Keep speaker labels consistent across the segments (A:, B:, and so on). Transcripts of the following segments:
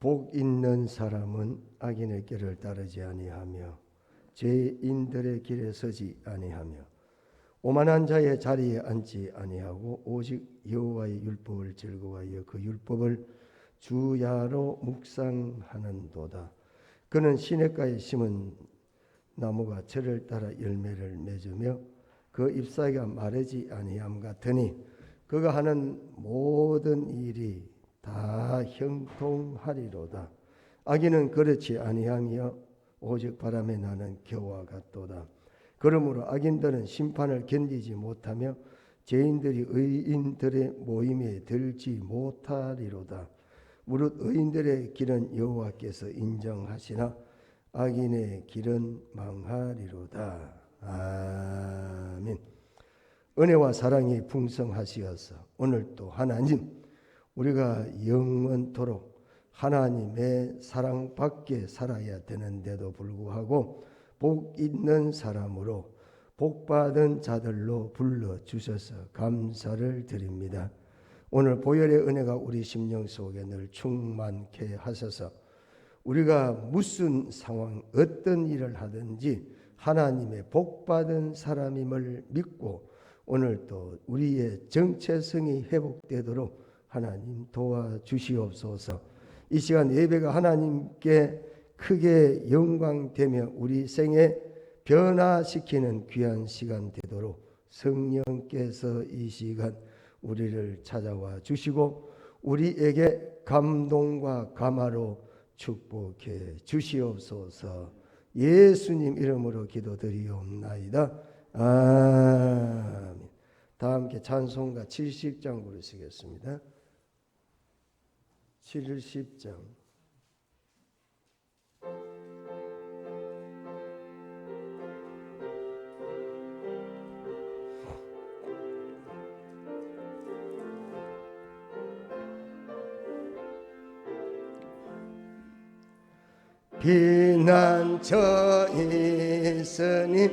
A: 복 있는 사람은 악인의 길을 따르지 아니하며 죄인들의 길에 서지 아니하며 오만한 자의 자리에 앉지 아니하고 오직 여호와의 율법을 즐거워하여 그 율법을 주야로 묵상하는도다. 그는 시냇가에 심은 나무가 철을 따라 열매를 맺으며 그 잎사귀가 마르지 아니함 같으니 그가 하는 모든 일이 다 형통하리로다. 악인은 그렇지 아니하며 오직 바람에 나는 겨와 같도다. 그러므로 악인들은 심판을 견디지 못하며 죄인들이 의인들의 모임에 들지 못하리로다. 무릇 의인들의 길은 여호와께서 인정하시나 악인의 길은 망하리로다. 아멘. 은혜와 사랑이 풍성하시어서 오늘도 하나님, 우리가 영원토록 하나님의 사랑밖에 살아야 되는데도 불구하고 복 있는 사람으로 복받은 자들로 불러주셔서 감사를 드립니다. 오늘 보혈의 은혜가 우리 심령 속에 늘 충만케 하셔서 우리가 무슨 상황, 어떤 일을 하든지 하나님의 복받은 사람임을 믿고 오늘도 우리의 정체성이 회복되도록 하나님 도와주시옵소서. 이 시간 예배가 하나님께 크게 영광되며 우리 생에 변화시키는 귀한 시간 되도록 성령께서 이 시간 우리를 찾아와 주시고 우리에게 감동과 감화로 축복해 주시옵소서. 예수님 이름으로 기도드리옵나이다. 아멘. 다 함께 찬송가 70장 부르시겠습니다. 70장. 비난처 있으니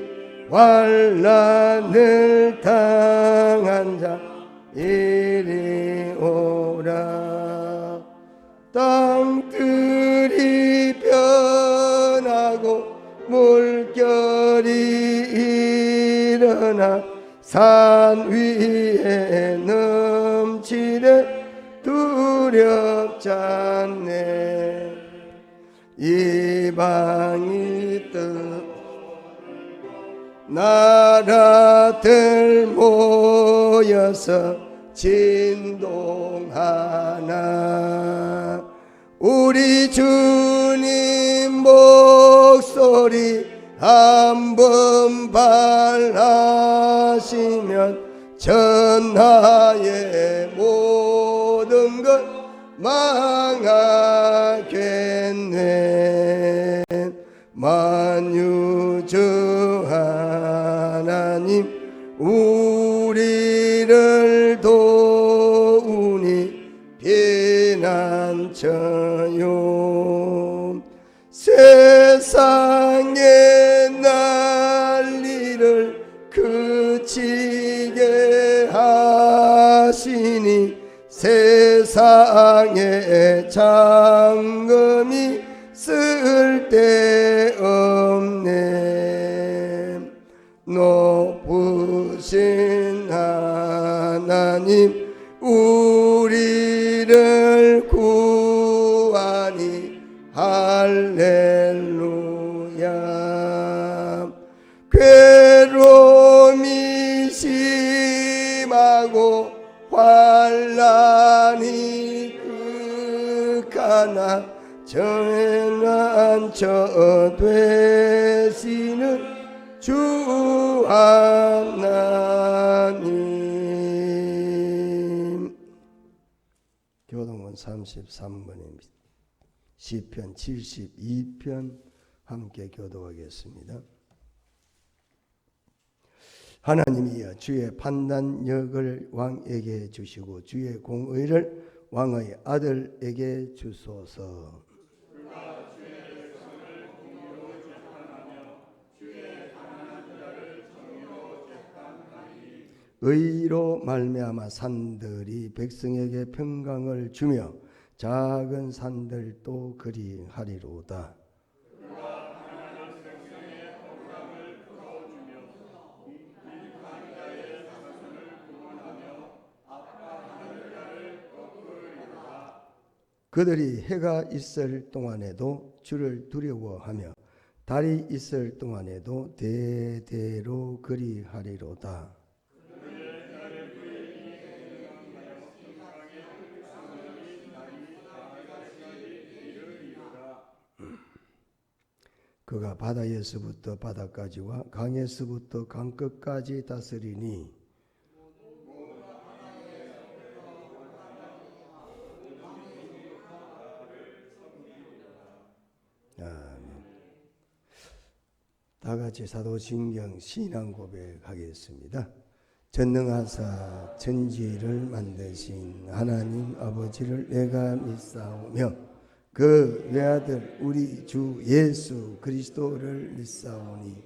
A: 환난을 당한 자 이리 오라. 땅들이 변하고 물결이 일어나 산 위에 넘치네 두렵지 않네. 이방이 뜻 나라들 모여서 진동하나 우리 주님 목소리 한번 발하시면 전하의 모든 것 망하겠네. 만유주 하나님 우리를 도우니 피난처요. 세상의 난리를 그치게 하시니 세상의 장금이 쓸데없네. 높으신 하나님 우리를 구하니 할렐루야. 괴로움이 심하고 환난이 극하나 전환처 되시는 주 하나님. 교동문 33번입니다. 시편 72편 함께 교도하겠습니다. 하나님이여 주의 판단력을 왕에게 주시고 주의 공의를 왕의 아들에게 주소서. 의로 말미암아 산들이 백성에게 평강을 주며 작은 산들도 그리하리로다. 그들이 해가 있을 동안에도 주를 두려워하며 달이 있을 동안에도 대대로 그리하리로다. 그가 바다에서부터 바다까지와 강에서부터 강끝까지 다스리니 아멘. 다 같이 사도신경 신앙 고백하겠습니다. 전능하사 천지를 만드신 하나님 아버지를 내가 믿사오며 그 외아들 우리 주 예수 그리스도를 믿사오니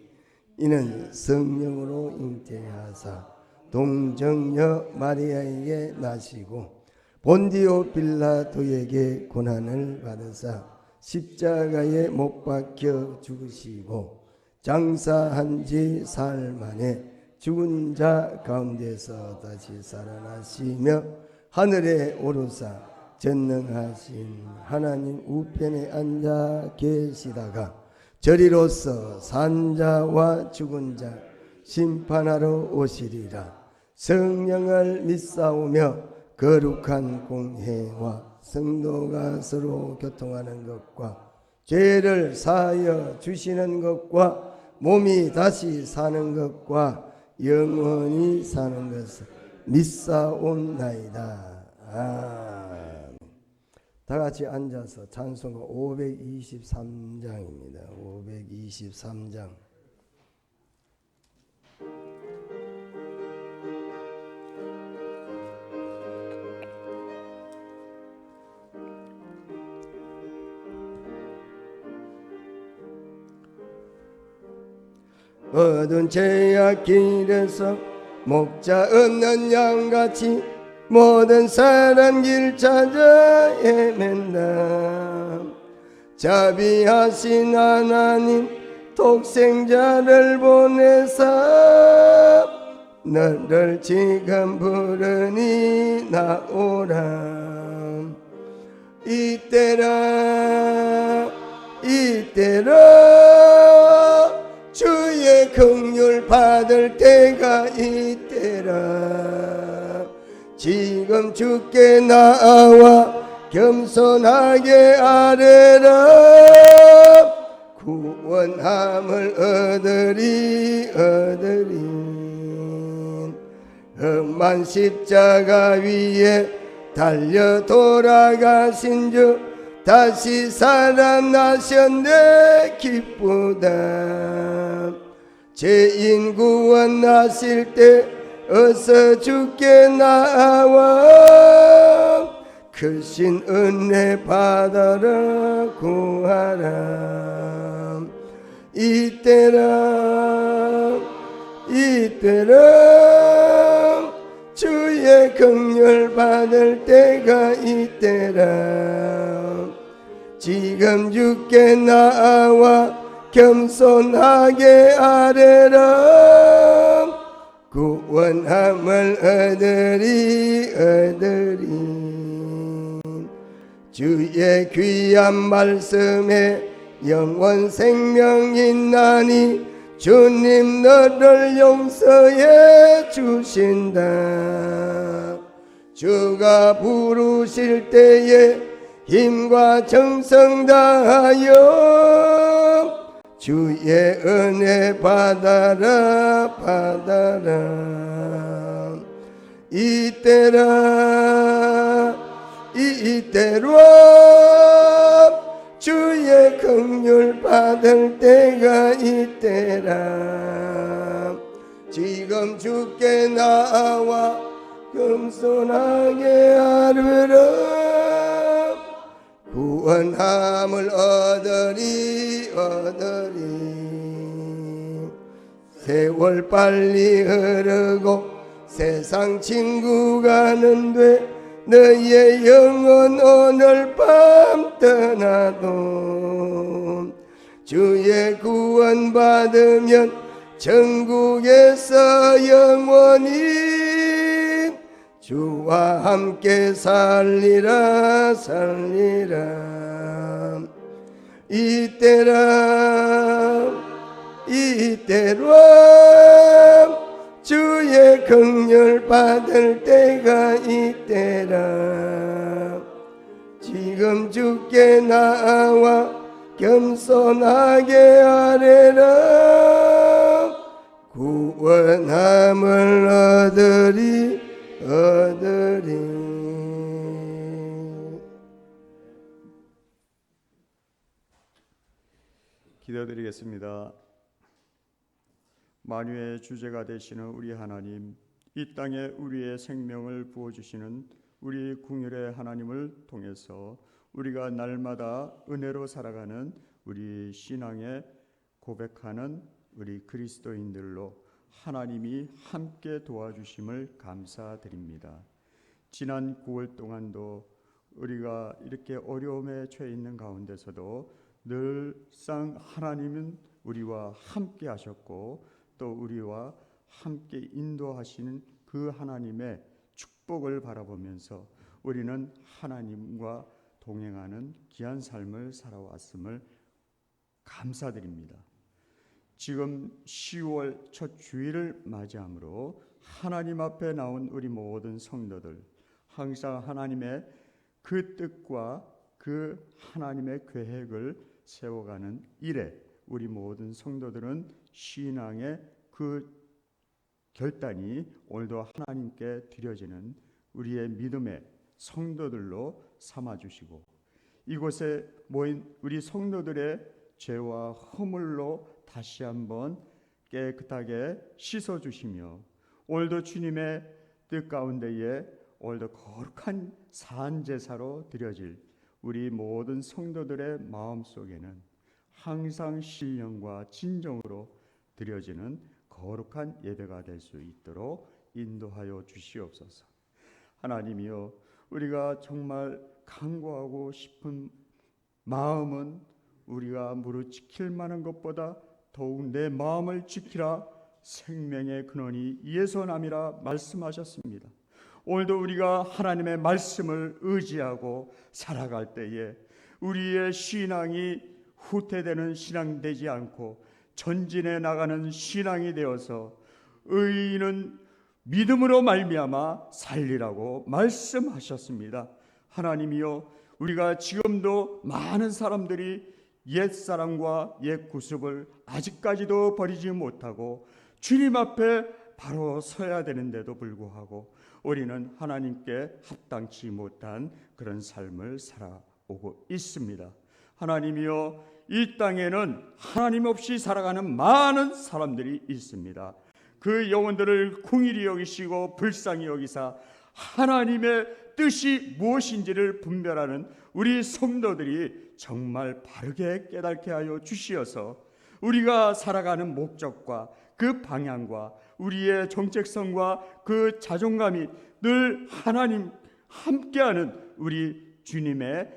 A: 이는 성령으로 잉태하사 동정녀 마리아에게 나시고 본디오 빌라도에게 고난을 받으사 십자가에 못 박혀 죽으시고 장사한 지 사흘 만에 죽은 자 가운데서 다시 살아나시며 하늘에 오르사 전능하신 하나님 우편에 앉아 계시다가 저리로서 산자와 죽은 자 심판하러 오시리라. 성령을 믿사오며 거룩한 공회와 성도가 서로 교통하는 것과 죄를 사하여 주시는 것과 몸이 다시 사는 것과 영원히 사는 것을 믿사옵나이다. 다 같이 앉아서 찬송가 523장입니다. 523장. 어두운 죄악 길에서 목자 없는 양같이 모든 사람 길 찾아 헤맨다. 자비하신 하나님 독생자를 보내사 너를 지금 부르니 나오라. 이때라 주의 긍휼 받을 때가 이때라. 지금 주께 나와 겸손하게 아뢰라. 구원함을 얻으리. 험한 십자가 위에 달려 돌아가신 주 다시 살아나셨네. 기쁘다. 죄인 구원하실 때 어서 주께 나와 크신 은혜 받아라. 구하라. 이때라 주의 긍휼 받을 때가 이때라. 지금 주께 나와 겸손하게 아뢰라. 구원함을 얻으리. 주의 귀한 말씀에 영원 생명 있나니 주님 너를 용서해 주신다. 주가 부르실 때에 힘과 정성 다하여 주의 은혜 받아라. 이때로 주의 긍휼 받을 때가 이때라. 지금 주께 나와 겸손하게 아뢰라. 구원함을 얻으리. 세월 빨리 흐르고 세상 친구 가는데 너희의 영혼 오늘 밤 떠나도 주의 구원 받으면 천국에서 영원히 주와 함께 살리라 살리라. 이때로 주의 긍휼 받을 때가 이때라. 지금 주께 나와 겸손하게 아뢰라. 구원함을 얻으리.
B: 기도드리겠습니다. 만유의 주제가 되시는 우리 하나님, 이 땅에 우리의 생명을 부어주시는 우리 궁율의 하나님을 통해서 우리가 날마다 은혜로 살아가는 우리 신앙에 고백하는 우리 그리스도인들로 하나님이 함께 도와주심을 감사드립니다. 지난 9월 동안도 우리가 이렇게 어려움에 처해 있는 가운데서도 늘상 하나님은 우리와 함께 하셨고 또 우리와 함께 인도하시는 그 하나님의 축복을 바라보면서 우리는 하나님과 동행하는 귀한 삶을 살아왔음을 감사드립니다. 지금 10월 첫 주일을 맞이함으로 하나님 앞에 나온 우리 모든 성도들, 항상 하나님의 그 뜻과 그 하나님의 계획을 세워가는 일에 우리 모든 성도들은 신앙의 그 결단이 오늘도 하나님께 드려지는 우리의 믿음의 성도들로 삼아주시고, 이곳에 모인 우리 성도들의 죄와 허물로 다시 한번 깨끗하게 씻어주시며, 오늘도 주님의 뜻 가운데에 오늘도 거룩한 산제사로 드려질 우리 모든 성도들의 마음속에는 항상 신령과 진정으로 드려지는 거룩한 예배가 될 수 있도록 인도하여 주시옵소서. 하나님이여, 우리가 정말 간구하고 싶은 마음은 우리가 무릇 지킬 만한 것보다 더욱 내 마음을 지키라, 생명의 근원이 이에서 남이라 말씀하셨습니다. 오늘도 우리가 하나님의 말씀을 의지하고 살아갈 때에 우리의 신앙이 후퇴되는 신앙 되지 않고 전진해 나가는 신앙이 되어서 의인은 믿음으로 말미암아 살리라고 말씀하셨습니다. 하나님이여, 우리가 지금도 많은 사람들이 옛사랑과 옛 구습을 아직까지도 버리지 못하고 주님 앞에 바로 서야 되는데도 불구하고 우리는 하나님께 합당치 못한 그런 삶을 살아오고 있습니다. 하나님이여, 이 땅에는 하나님 없이 살아가는 많은 사람들이 있습니다. 그 영혼들을 긍휼히 여기시고 불쌍히 여기사 하나님의 뜻이 무엇인지를 분별하는 우리 성도들이 정말 바르게 깨닫게 하여 주시어서 우리가 살아가는 목적과 그 방향과 우리의 정체성과 그 자존감이 늘 하나님 함께하는 우리 주님의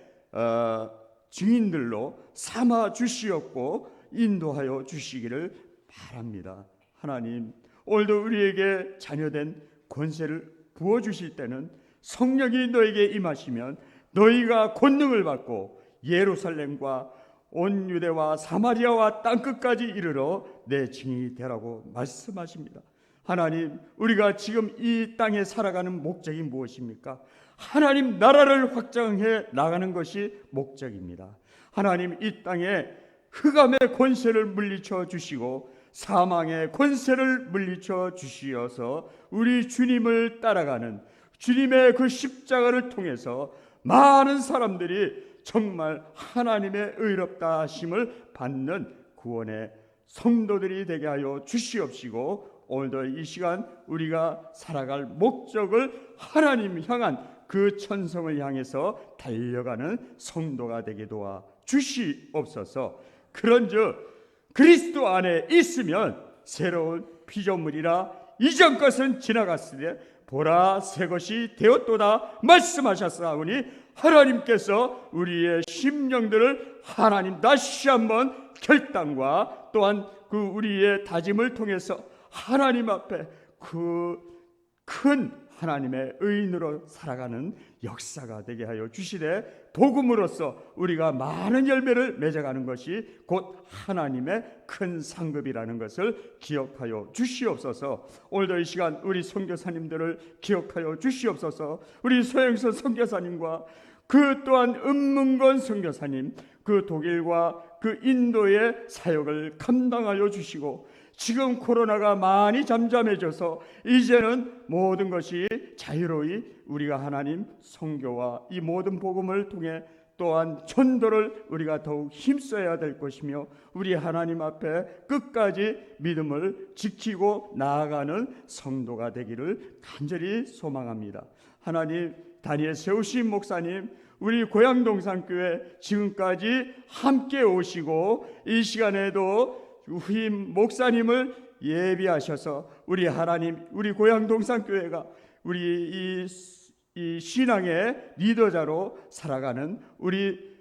B: 증인들로 삼아 주시었고 인도하여 주시기를 바랍니다. 하나님, 오늘도 우리에게 자녀된 권세를 부어주실 때는 성령이 너에게 임하시면 너희가 권능을 받고 예루살렘과 온 유대와 사마리아와 땅끝까지 이르러 내 증인이 되라고 말씀하십니다. 하나님, 우리가 지금 이 땅에 살아가는 목적이 무엇입니까? 하나님 나라를 확장해 나가는 것이 목적입니다. 하나님, 이 땅에 흑암의 권세를 물리쳐 주시고 사망의 권세를 물리쳐 주시어서 우리 주님을 따라가는 주님의 그 십자가를 통해서 많은 사람들이 정말 하나님의 의롭다 하심을 받는 구원의 성도들이 되게 하여 주시옵시고, 오늘도 이 시간 우리가 살아갈 목적을 하나님 향한 그 천성을 향해서 달려가는 성도가 되게 도와 주시옵소서. 그런즉 그리스도 안에 있으면 새로운 피조물이라 이전 것은 지나갔으되 보라 새 것이 되었도다 말씀하셨사오니 하나님께서 우리의 심령들을 하나님 다시 한번 결단과 또한 그 우리의 다짐을 통해서 하나님 앞에 그 큰 하나님의 의인으로 살아가는 역사가 되게 하여 주시되 복음으로써 우리가 많은 열매를 맺어가는 것이 곧 하나님의 큰 상급이라는 것을 기억하여 주시옵소서. 오늘도 이 시간 우리 선교사님들을 기억하여 주시옵소서. 우리 소영선 선교사님과 그 또한 은문건 선교사님, 그 독일과 그 인도의 사역을 감당하여 주시고 지금 코로나가 많이 잠잠해져서 이제는 모든 것이 자유로이 우리가 하나님 선교와 이 모든 복음을 통해 또한 전도를 우리가 더욱 힘써야 될 것이며 우리 하나님 앞에 끝까지 믿음을 지키고 나아가는 성도가 되기를 간절히 소망합니다. 하나님, 다니엘 세우신 목사님, 우리 고향동산교회 지금까지 함께 오시고 이 시간에도 후임 목사님을 예비하셔서 우리 하나님, 우리 고향동산교회가 우리 이 신앙의 리더자로 살아가는 우리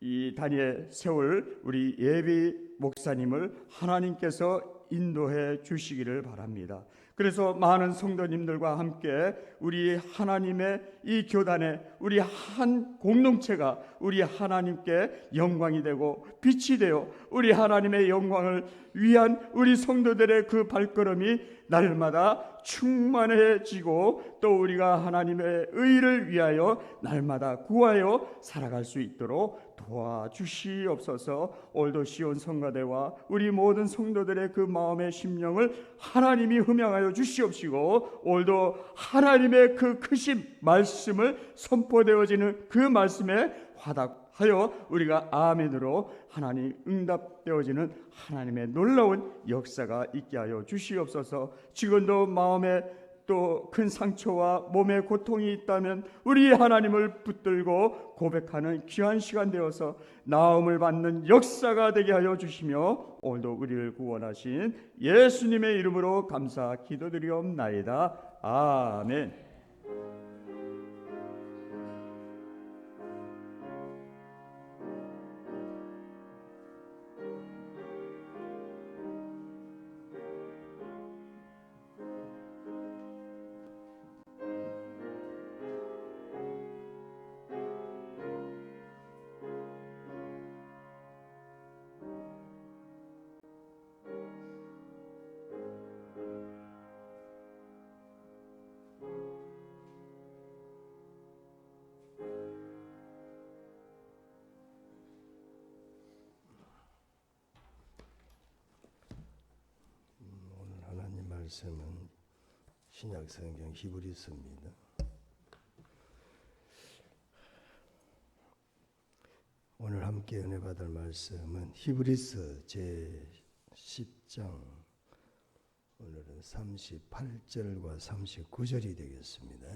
B: 이 다니엘 세울 우리 예비 목사님을 하나님께서 인도해 주시기를 바랍니다. 그래서 많은 성도님들과 함께 우리 하나님의 이 교단에 우리 한 공동체가 우리 하나님께 영광이 되고 빛이 되어 우리 하나님의 영광을 위한 우리 성도들의 그 발걸음이 날마다 충만해지고 또 우리가 하나님의 의를 위하여 날마다 구하여 살아갈 수 있도록 도와주시옵소서. 오늘도 시온 성가대와 우리 모든 성도들의 그 마음의 심령을 하나님이 흠양하여 주시옵시고 오늘도 하나님의 그 크신 말씀을 선포되어지는 그 말씀에 화답하여 우리가 아멘으로 하나님 응답되어지는 하나님의 놀라운 역사가 있게 하여 주시옵소서. 지금도 마음에 또 큰 상처와 몸에 고통이 있다면 우리 하나님을 붙들고 고백하는 귀한 시간 되어서 나음을 받는 역사가 되게 하여 주시며 오늘도 우리를 구원하신 예수님의 이름으로 감사 기도드리옵나이다. 아멘.
A: 말씀은 신약성경 히브리서입니다. 오늘 함께 은혜 받을 말씀은 히브리서 제10장 오늘은 38절과 39절이 되겠습니다.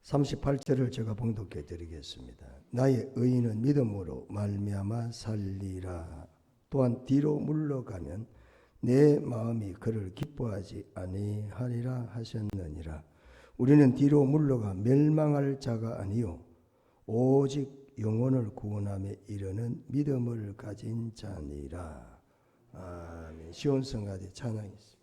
A: 38절을 제가 봉독해 드리겠습니다. 나의 의인은 믿음으로 말미암아 살리라. 또한 뒤로 물러가면 내 마음이 그를 기뻐하지 아니하리라 하셨느니라. 우리는 뒤로 물러가 멸망할 자가 아니요 오직 영혼을 구원함에 이르는 믿음을 가진 자니라. 아멘. 시온 성가대 찬양했습니다.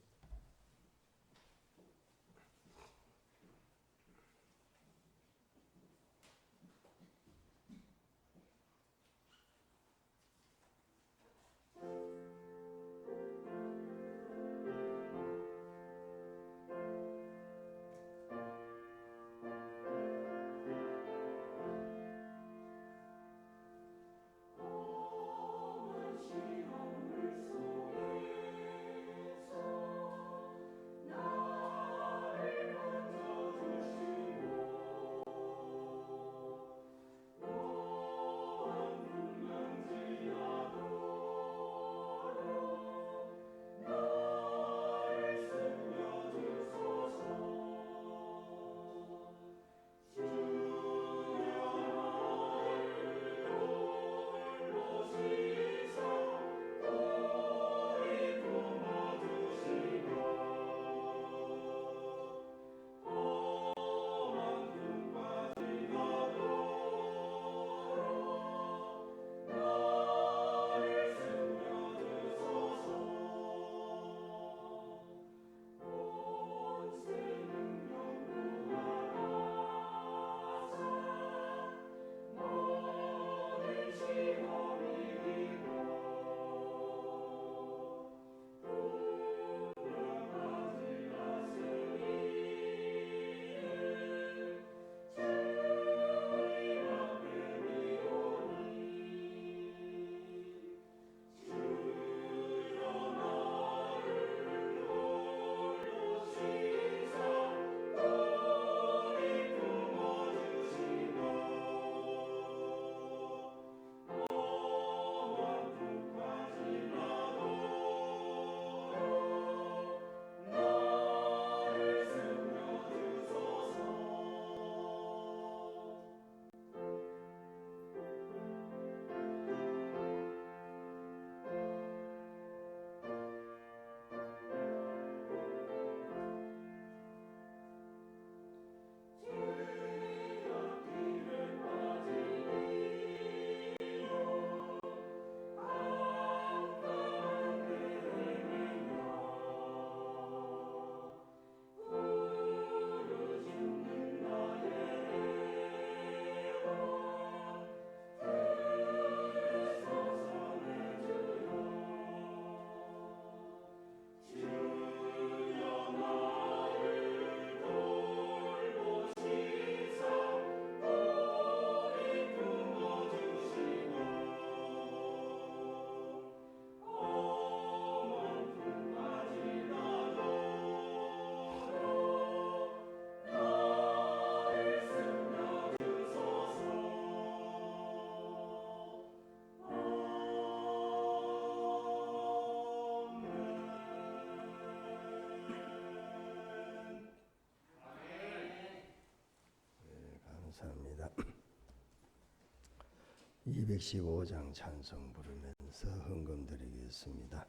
A: 215장 찬송 부르면서 헌금 드리겠습니다.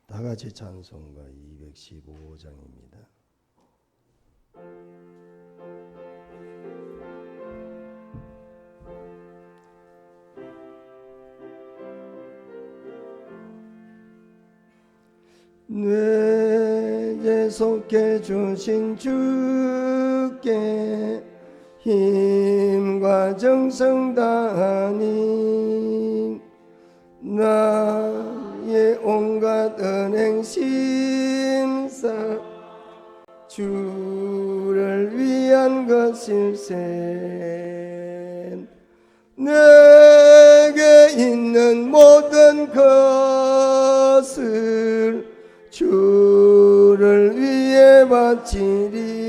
A: 다 같이 찬송가 215장입니다. 내 속해 주신 주께 힘과 정성 다하니 나의 온갖 은행 심사 주를 위한 것일세. 내게 있는 모든 것을 주를 위해 바치리.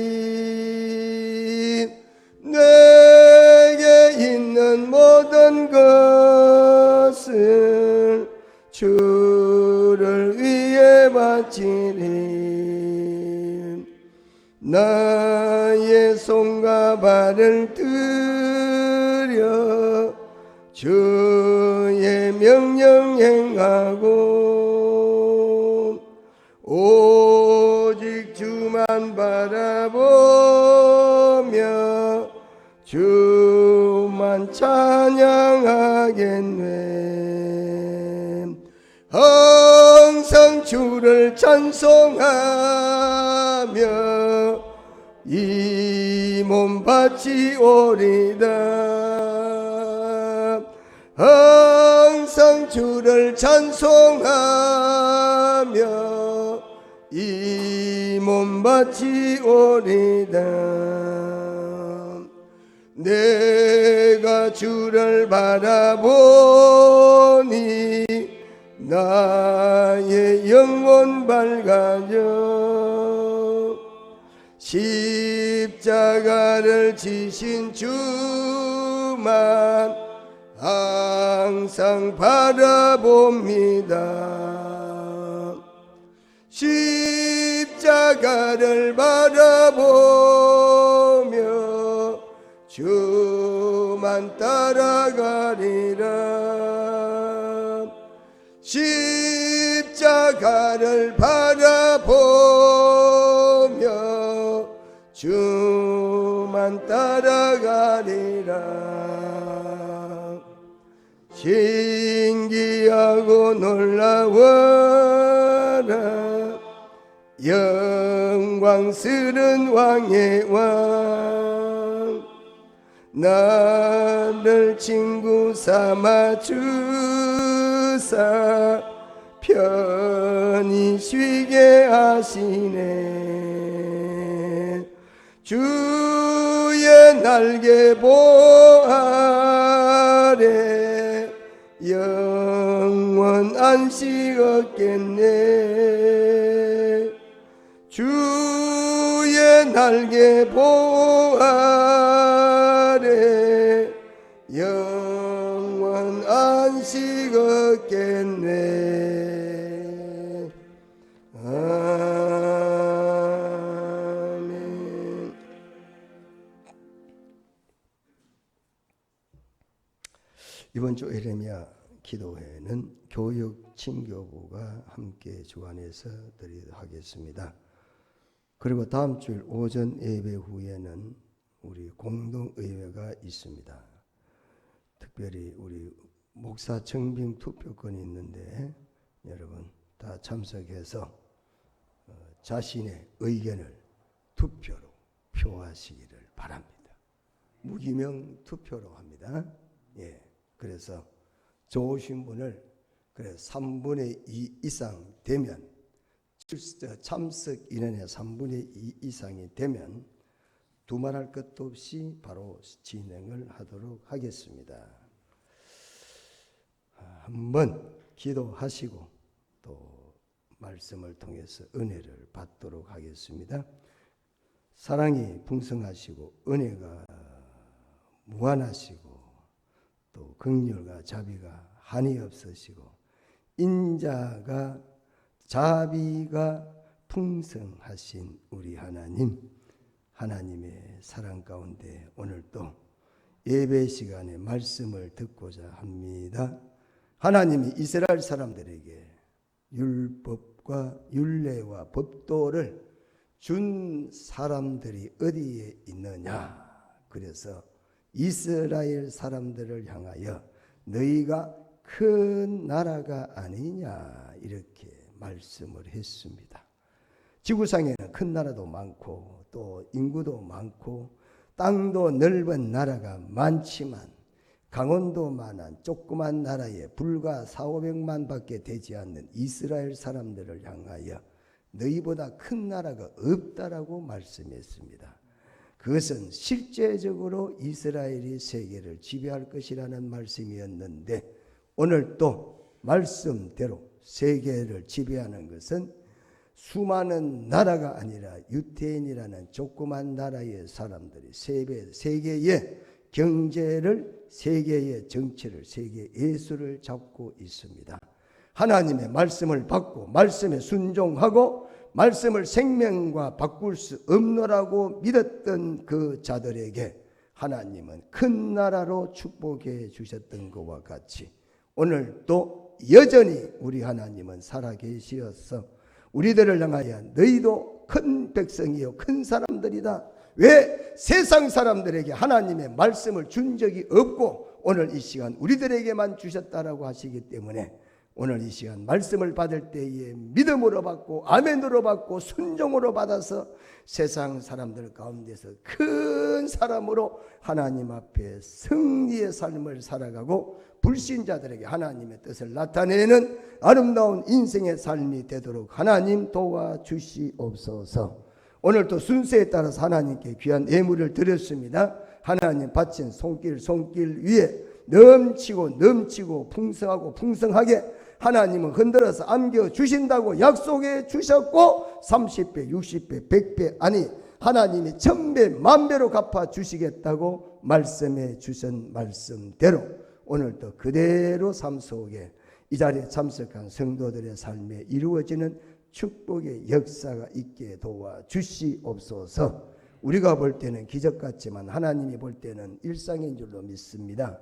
A: 내게 있는 모든 것을 주를 위해 바치리. 나의 손과 발을 들여 주의 명령 행하고 오직 주만 바라보며 주만 찬양하겠네. 항상 주를 찬송하며 이 몸 바치오리다. 항상 주를 찬송하며 이 몸 바치오리다. 내가 주를 바라보니 나의 영혼 밝아져. 십자가를 지신 주만 항상 바라봅니다. 십자가를 바라보며 주만 따라가리라. 십자가를 바라보며 주만 따라가리라. 신기하고 놀라워라 영광스런 왕의 왕. 나를 친구 삼아 주사 편히 쉬게 하시네. 주의 날개 보 아래 영원 안식 얻겠네. 주의 날개 보 아래 영원 안식 얻겠네. 아멘. 이번 주 에레미야 기도회는 교육 친교부가 함께 주관해서 드리도록 하겠습니다. 그리고 다음 주일 오전 예배 후에는 우리 공동의회가 있습니다. 특별히 우리 목사 청빙 투표권이 있는데 여러분 다 참석해서 자신의 의견을 투표로 표하시기를 바랍니다. 무기명 투표로 합니다. 예, 그래서 좋으신 분을 그래 3분의 2 이상 되면 참석 인원의 3분의 2 이상이 되면 두말할 것도 없이 바로 진행을 하도록 하겠습니다. 한번 기도하시고 또 말씀을 통해서 은혜를 받도록 하겠습니다. 사랑이 풍성하시고 은혜가 무한하시고 또 긍휼과 자비가 한이 없으시고 인자가 자비가 풍성하신 우리 하나님, 하나님의 사랑 가운데 오늘도 예배 시간에 말씀을 듣고자 합니다. 하나님이 이스라엘 사람들에게 율법과 율례와 법도를 준 사람들이 어디에 있느냐? 그래서 이스라엘 사람들을 향하여 너희가 큰 나라가 아니냐 이렇게 말씀을 했습니다. 지구상에는 큰 나라도 많고 또 인구도 많고 땅도 넓은 나라가 많지만 강원도만한 조그만 나라에 불과 4,500만 밖에 되지 않는 이스라엘 사람들을 향하여 너희보다 큰 나라가 없다라고 말씀했습니다. 그것은 실제적으로 이스라엘이 세계를 지배할 것이라는 말씀이었는데 오늘 또 말씀대로 세계를 지배하는 것은 수많은 나라가 아니라 유태인이라는 조그만 나라의 사람들이 세계의 경제를, 세계의 정치를, 세계의 예술을 잡고 있습니다. 하나님의 말씀을 받고 말씀에 순종하고 말씀을 생명과 바꿀 수 없노라고 믿었던 그 자들에게 하나님은 큰 나라로 축복해 주셨던 것과 같이 오늘 또 여전히 우리 하나님은 살아계시어서 우리들을 향하여 너희도 큰 백성이요 큰 사람들이다. 왜 세상 사람들에게 하나님의 말씀을 준 적이 없고 오늘 이 시간 우리들에게만 주셨다라고 하시기 때문에 오늘 이 시간 말씀을 받을 때에 믿음으로 받고 아멘으로 받고 순종으로 받아서 세상 사람들 가운데서 큰 사람으로 하나님 앞에 승리의 삶을 살아가고 불신자들에게 하나님의 뜻을 나타내는 아름다운 인생의 삶이 되도록 하나님 도와주시옵소서. 오늘도 순서에 따라서 하나님께 귀한 예물을 드렸습니다. 하나님 바친 손길 위에 넘치고 풍성하고 풍성하게 하나님은 흔들어서 안겨주신다고 약속해 주셨고 30배, 60배, 100배 아니 하나님이 1000배, 10,000배로 갚아주시겠다고 말씀해 주신 말씀대로 오늘도 그대로 삶 속에 이 자리에 참석한 성도들의 삶에 이루어지는 축복의 역사가 있게 도와주시옵소서. 우리가 볼 때는 기적 같지만 하나님이 볼 때는 일상인 줄로 믿습니다.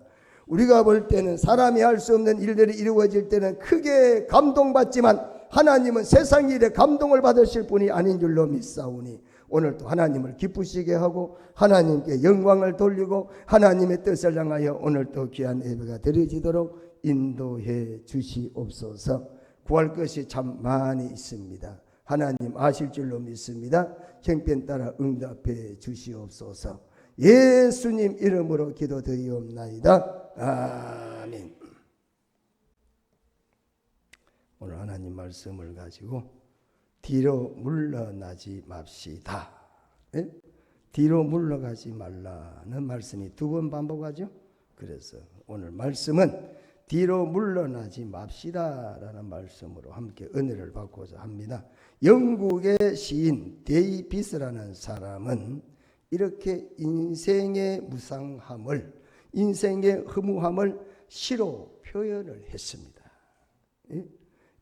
A: 우리가 볼 때는 사람이 할 수 없는 일들이 이루어질 때는 크게 감동받지만 하나님은 세상 일에 감동을 받으실 분이 아닌 줄로 믿사오니 오늘도 하나님을 기쁘시게 하고 하나님께 영광을 돌리고 하나님의 뜻을 향하여 오늘도 귀한 예배가 드려지도록 인도해 주시옵소서. 구할 것이 참 많이 있습니다. 하나님 아실 줄로 믿습니다. 형편 따라 응답해 주시옵소서. 예수님 이름으로 기도드리옵나이다. 아멘. 오늘 하나님 말씀을 가지고 뒤로 물러나지 맙시다. 네? 뒤로 물러가지 말라는 말씀이 2번 반복하죠. 그래서 오늘 말씀은 뒤로 물러나지 맙시다라는 말씀으로 함께 은혜를 받고자 합니다. 영국의 시인 데이비스라는 사람은 이렇게 인생의 무상함을, 인생의 허무함을 시로 표현을 했습니다.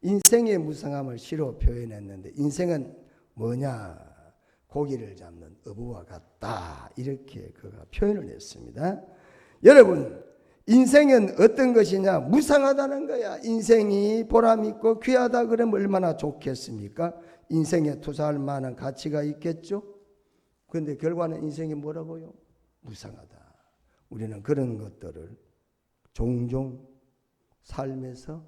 A: 인생의 무상함을 시로 표현했는데 인생은 뭐냐? 고기를 잡는 어부와 같다. 이렇게 그가 표현을 했습니다. 여러분, 인생은 어떤 것이냐? 무상하다는 거야. 인생이 보람있고 귀하다 그러면 얼마나 좋겠습니까? 인생에 투자할 만한 가치가 있겠죠? 그런데 결과는 인생이 뭐라고요? 무상하다. 우리는 그런 것들을 종종 삶에서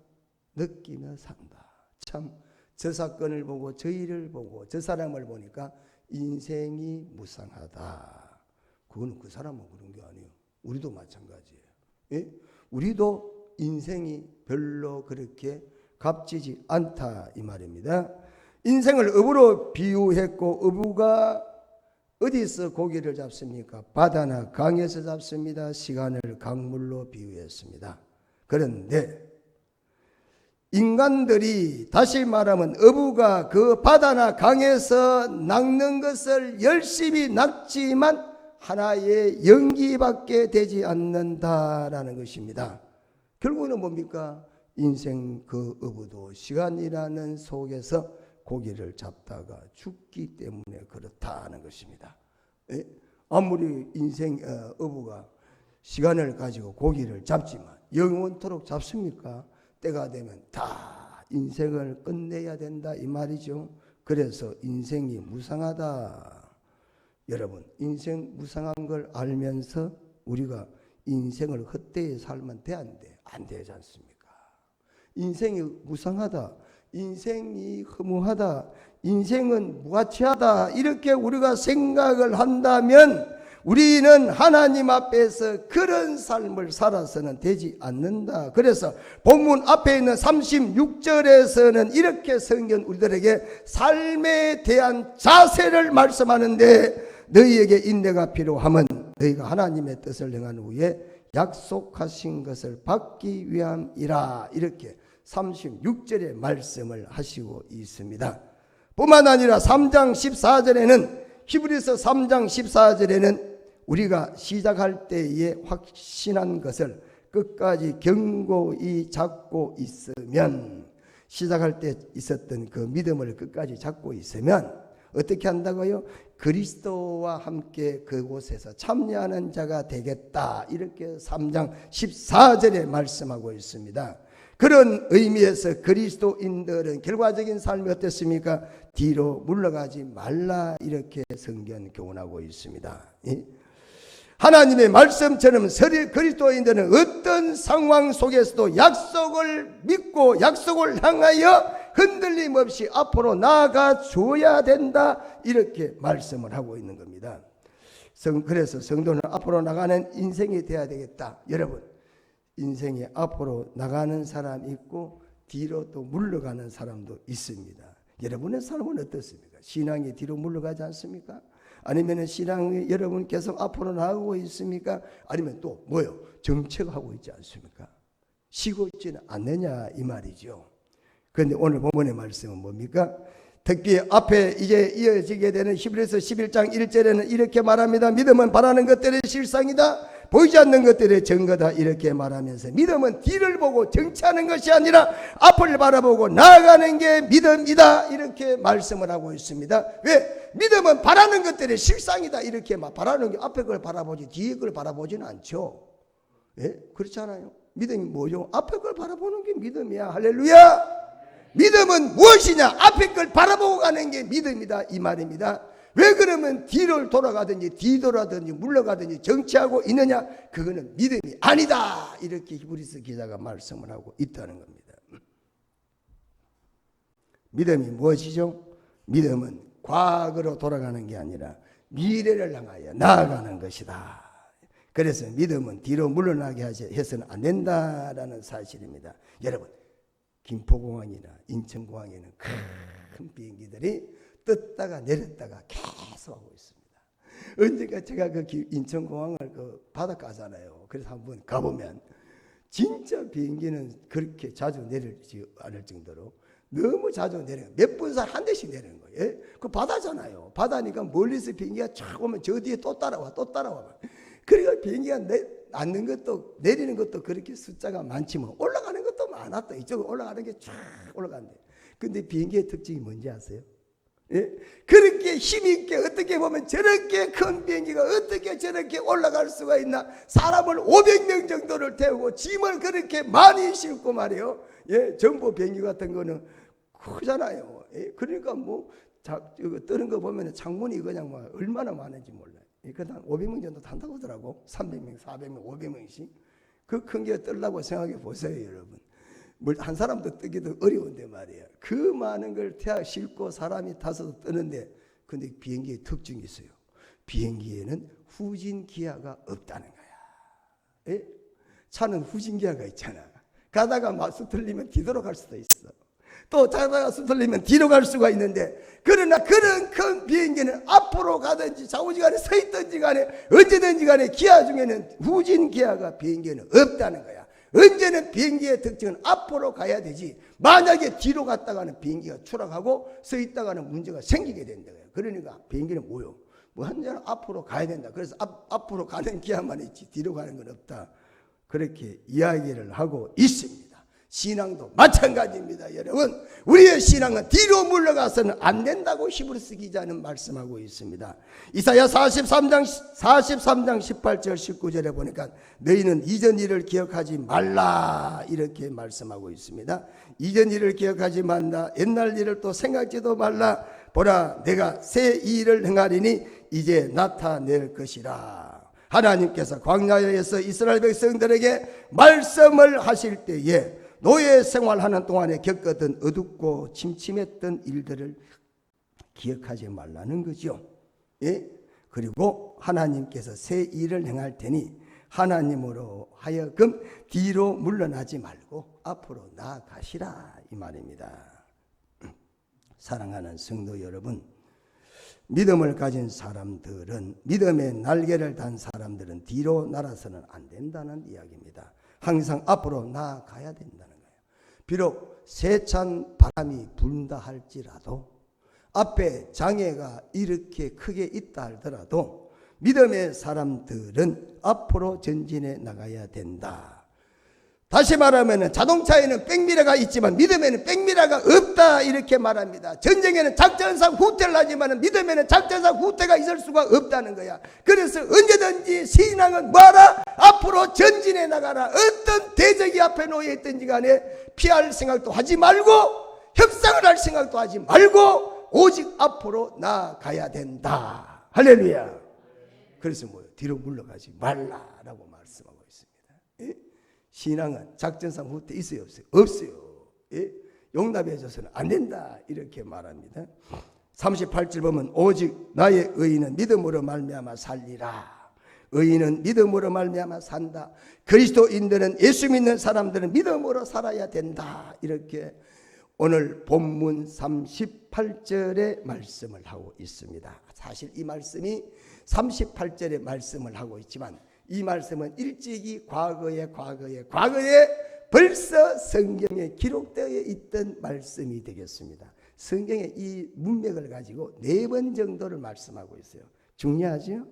A: 느끼며 산다. 참 저 사건을 보고 저 일을 보고 저 사람을 보니까 인생이 무상하다. 그건 그 사람은 그런 게 아니에요. 우리도 마찬가지예요. 예? 우리도 인생이 별로 그렇게 값지지 않다 이 말입니다. 인생을 어부로 비유했고 어부가 어디서 고기를 잡습니까? 바다나 강에서 잡습니다. 시간을 강물로 비유했습니다. 그런데 인간들이 다시 말하면 어부가 그 바다나 강에서 낚는 것을 열심히 낚지만 하나의 연기밖에 되지 않는다라는 것입니다. 결국은 뭡니까? 인생 그 어부도 시간이라는 속에서 고기를 잡다가 죽기 때문에 그렇다는 것입니다. 아무리 인생 어부가 시간을 가지고 고기를 잡지만 영원토록 잡습니까? 때가 되면 다 인생을 끝내야 된다 이 말이죠. 그래서 인생이 무상하다. 여러분, 인생 무상한 걸 알면서 우리가 인생을 헛되이 살면 돼, 안 돼? 안 되지 않습니까? 인생이 무상하다, 인생이 허무하다, 인생은 무가치하다 이렇게 우리가 생각을 한다면 우리는 하나님 앞에서 그런 삶을 살아서는 되지 않는다. 그래서 본문 앞에 있는 36절에서는 이렇게 성경 우리들에게 삶에 대한 자세를 말씀하는데, 너희에게 인내가 필요함은 너희가 하나님의 뜻을 행한 후에 약속하신 것을 받기 위함이라. 이렇게 36절의 말씀을 하시고 있습니다. 뿐만 아니라 3장 14절에는, 히브리서 3장 14절에는 우리가 시작할 때에 확신한 것을 끝까지 견고히 잡고 있으면, 시작할 때 있었던 그 믿음을 끝까지 잡고 있으면 어떻게 한다고요? 그리스도와 함께 그곳에서 참여하는 자가 되겠다. 이렇게 3장 14절에 말씀하고 있습니다. 그런 의미에서 그리스도인들은 결과적인 삶이 어땠습니까? 뒤로 물러가지 말라. 이렇게 성경 교훈하고 있습니다. 하나님의 말씀처럼 그리스도인들은 어떤 상황 속에서도 약속을 믿고 약속을 향하여 흔들림 없이 앞으로 나아가 줘야 된다. 이렇게 말씀을 하고 있는 겁니다. 그래서 성도는 앞으로 나가는 인생이 되어야 되겠다. 여러분, 인생에 앞으로 나가는 사람이 있고 뒤로 또 물러가는 사람도 있습니다. 여러분의 삶은 어떻습니까? 신앙이 뒤로 물러가지 않습니까? 아니면 신앙이 여러분 계속 앞으로 나가고 있습니까? 아니면 또 뭐요? 정체하고 있지 않습니까? 쉬고 있지는 않느냐 이 말이죠. 그런데 오늘 본문의 말씀은 뭡니까? 특히 앞에 이제 이어지게 되는 히브리서 11장 1절에는 이렇게 말합니다. 믿음은 바라는 것들의 실상이다, 보이지 않는 것들의 증거다. 이렇게 말하면서 믿음은 뒤를 보고 정치하는 것이 아니라 앞을 바라보고 나아가는 게 믿음이다. 이렇게 말씀을 하고 있습니다. 왜? 믿음은 바라는 것들의 실상이다. 이렇게 막 바라는 게 앞에 걸 바라보지 뒤에 걸 바라보지는 않죠. 예? 그렇지 않아요? 믿음이 뭐죠? 앞에 걸 바라보는 게 믿음이야. 할렐루야. 믿음은 무엇이냐? 앞에 걸 바라보고 가는 게 믿음이다 이 말입니다. 왜 그러면 뒤를 돌아가든지 뒤돌아든지 물러가든지 정치하고 있느냐? 그거는 믿음이 아니다. 이렇게 히브리서 기자가 말씀을 하고 있다는 겁니다. 믿음이 무엇이죠? 믿음은 과거로 돌아가는 게 아니라 미래를 향하여 나아가는 것이다. 그래서 믿음은 뒤로 물러나게 해서는 안 된다라는 사실입니다. 여러분, 김포공항이나 인천공항에는 큰 비행기들이 떴다가 내렸다가 계속 하고 있습니다. 언젠가 제가 그 인천공항을 그 바닷가잖아요. 그래서 한번 가보면 진짜 비행기는 그렇게 자주 내리지 않을 정도로 너무 자주 내려요. 몇 분 사이 한 대씩 내리는 거예요. 예? 그 바다잖아요. 바다니까 멀리서 비행기가 쫙 오면 저 뒤에 또 따라와. 그러니까 비행기가 앉는 것도 내리는 것도 그렇게 숫자가 많지만 올라가는 것도 많았다. 이쪽으로 올라가는 게 쫙 올라간대. 근데 비행기의 특징이 뭔지 아세요? 예? 그렇게 힘있게 어떻게 보면 저렇게 큰 비행기가 어떻게 저렇게 올라갈 수가 있나? 사람을 500명 정도를 태우고 짐을 그렇게 많이 싣고 말이에요. 예? 전부 비행기 같은 거는 크잖아요. 예? 그러니까 뭐 이거 뜨는 거 보면 창문이 그냥 뭐 얼마나 많은지 몰라요. 그냥 500명 정도 탄다고 하더라고. 300명, 400명, 500명씩. 그 큰 게 뜨려고 생각해 보세요, 여러분. 한 사람도 뜨기도 어려운데 말이야. 그 많은 걸 싣고 사람이 타서 뜨는데, 근데 비행기의 특징이 있어요. 비행기에는 후진 기아가 없다는 거야. 예? 차는 후진 기아가 있잖아. 가다가 마수 틀리면 뒤돌아 갈 수도 있어. 또 자다가 수 틀리면 뒤로 갈 수가 있는데, 그러나 그런 큰 비행기는 앞으로 가든지 좌우지간에 서 있든지 간에 언제든지 간에 기아 중에는 후진 기아가 비행기에는 없다는 거야. 언제는 비행기의 특징은 앞으로 가야 되지, 만약에 뒤로 갔다가는 비행기가 추락하고 서 있다가는 문제가 생기게 된다. 그러니까 비행기는 뭐요? 뭐 한자는 앞으로 가야 된다. 그래서 앞으로 가는 기아만 있지 뒤로 가는 건 없다. 그렇게 이야기를 하고 있습니다. 신앙도 마찬가지입니다. 여러분, 우리의 신앙은 뒤로 물러가서는 안 된다고 히브리서 기자는 말씀하고 있습니다. 이사야 43장 18절 19절에 보니까 너희는 이전 일을 기억하지 말라 이렇게 말씀하고 있습니다. 이전 일을 기억하지 말라, 옛날 일을 또 생각지도 말라. 보라, 내가 새 일을 행하리니 이제 나타낼 것이라. 하나님께서 광야에서 이스라엘 백성들에게 말씀을 하실 때에 노예 생활하는 동안에 겪었던 어둡고 침침했던 일들을 기억하지 말라는 거죠. 예? 그리고 하나님께서 새 일을 행할 테니 하나님으로 하여금 뒤로 물러나지 말고 앞으로 나아가시라 이 말입니다. 사랑하는 성도 여러분, 믿음을 가진 사람들은, 믿음의 날개를 단 사람들은 뒤로 날아서는 안 된다는 이야기입니다. 항상 앞으로 나아가야 된다는 거예요. 비록 세찬 바람이 분다 할지라도, 앞에 장애가 이렇게 크게 있다 하더라도 믿음의 사람들은 앞으로 전진해 나가야 된다. 다시 말하면 자동차에는 백미러가 있지만 믿음에는 백미러가 없다 이렇게 말합니다. 전쟁에는 작전상 후퇴를 하지만 믿음에는 작전상 후퇴가 있을 수가 없다는 거야. 그래서 언제든지 신앙은 뭐하라? 앞으로 전진해 나가라. 어떤 대적이 앞에 놓여 있든지 간에 피할 생각도 하지 말고 협상을 할 생각도 하지 말고 오직 앞으로 나아가야 된다. 할렐루야. 그래서 뭐예요? 뒤로 물러가지 말라라고 말씀하고 있습니다. 예? 신앙은 작전상 후퇴 있어요, 없어요? 없어요. 예? 용납해줘서는 안 된다 이렇게 말합니다. 38절 보면 오직 나의 의인은 믿음으로 말미암아 살리라. 의인은 믿음으로 말미암아 산다. 그리스도인들은, 예수 믿는 사람들은 믿음으로 살아야 된다 이렇게 오늘 본문 38절의 말씀을 하고 있습니다. 사실 이 말씀이 38절의 말씀을 하고 있지만 이 말씀은 일찍이 과거에 벌써 성경에 기록되어 있던 말씀이 되겠습니다. 성경의 이 문맥을 가지고 4번 정도를 말씀하고 있어요. 중요하죠?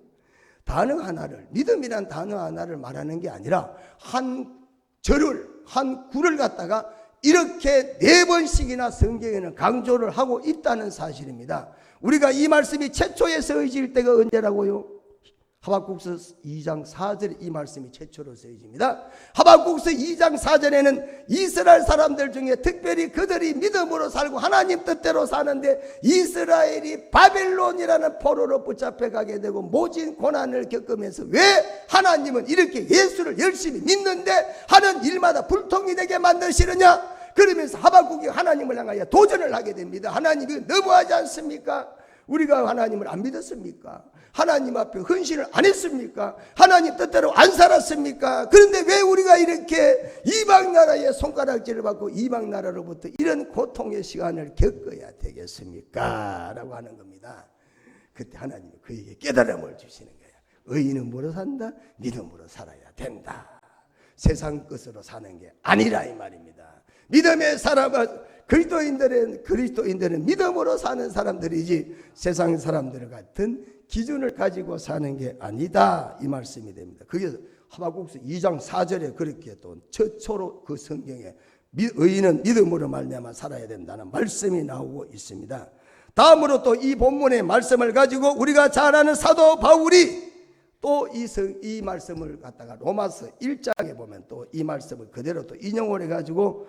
A: 단어 하나를, 믿음이란 단어 하나를 말하는 게 아니라 한 절을, 한 구를 갖다가 이렇게 4번씩이나 성경에는 강조를 하고 있다는 사실입니다. 우리가 이 말씀이 최초에 쓰여질 때가 언제라고요? 하박국서 2장 4절에 이 말씀이 최초로 쓰여집니다. 하박국서 2장 4절에는 이스라엘 사람들 중에 특별히 그들이 믿음으로 살고 하나님 뜻대로 사는데 이스라엘이 바벨론이라는 포로로 붙잡혀 가게 되고 모진 고난을 겪으면서 왜 하나님은 이렇게 예수를 열심히 믿는데 하는 일마다 불통이 되게 만드시느냐? 그러면서 하박국이 하나님을 향하여 도전을 하게 됩니다. 하나님이 너무하지 않습니까? 우리가 하나님을 안 믿었습니까? 하나님 앞에 헌신을 안 했습니까? 하나님 뜻대로 안 살았습니까? 그런데 왜 우리가 이렇게 이방 나라의 손가락질을 받고 이방 나라로부터 이런 고통의 시간을 겪어야 되겠습니까? 라고 하는 겁니다. 그때 하나님이 그에게 깨달음을 주시는 거예요. 의인은 뭐로 산다? 믿음으로 살아야 된다. 세상 것으로 사는 게 아니라 이 말입니다. 믿음의 사람은 그리스도인들은 믿음으로 사는 사람들이지 세상 사람들 같은 기준을 가지고 사는 게 아니다 이 말씀이 됩니다. 그게 하박국서 2장 4절에 그렇게 또 최초로 그 성경에 의인은 믿음으로 말미암아 살아야 된다는 말씀이 나오고 있습니다. 다음으로 또 이 본문의 말씀을 가지고 우리가 잘 아는 사도 바울이 또 이 말씀을 갖다가 로마서 1장에 보면 또 이 말씀을 그대로 또 인용을 해가지고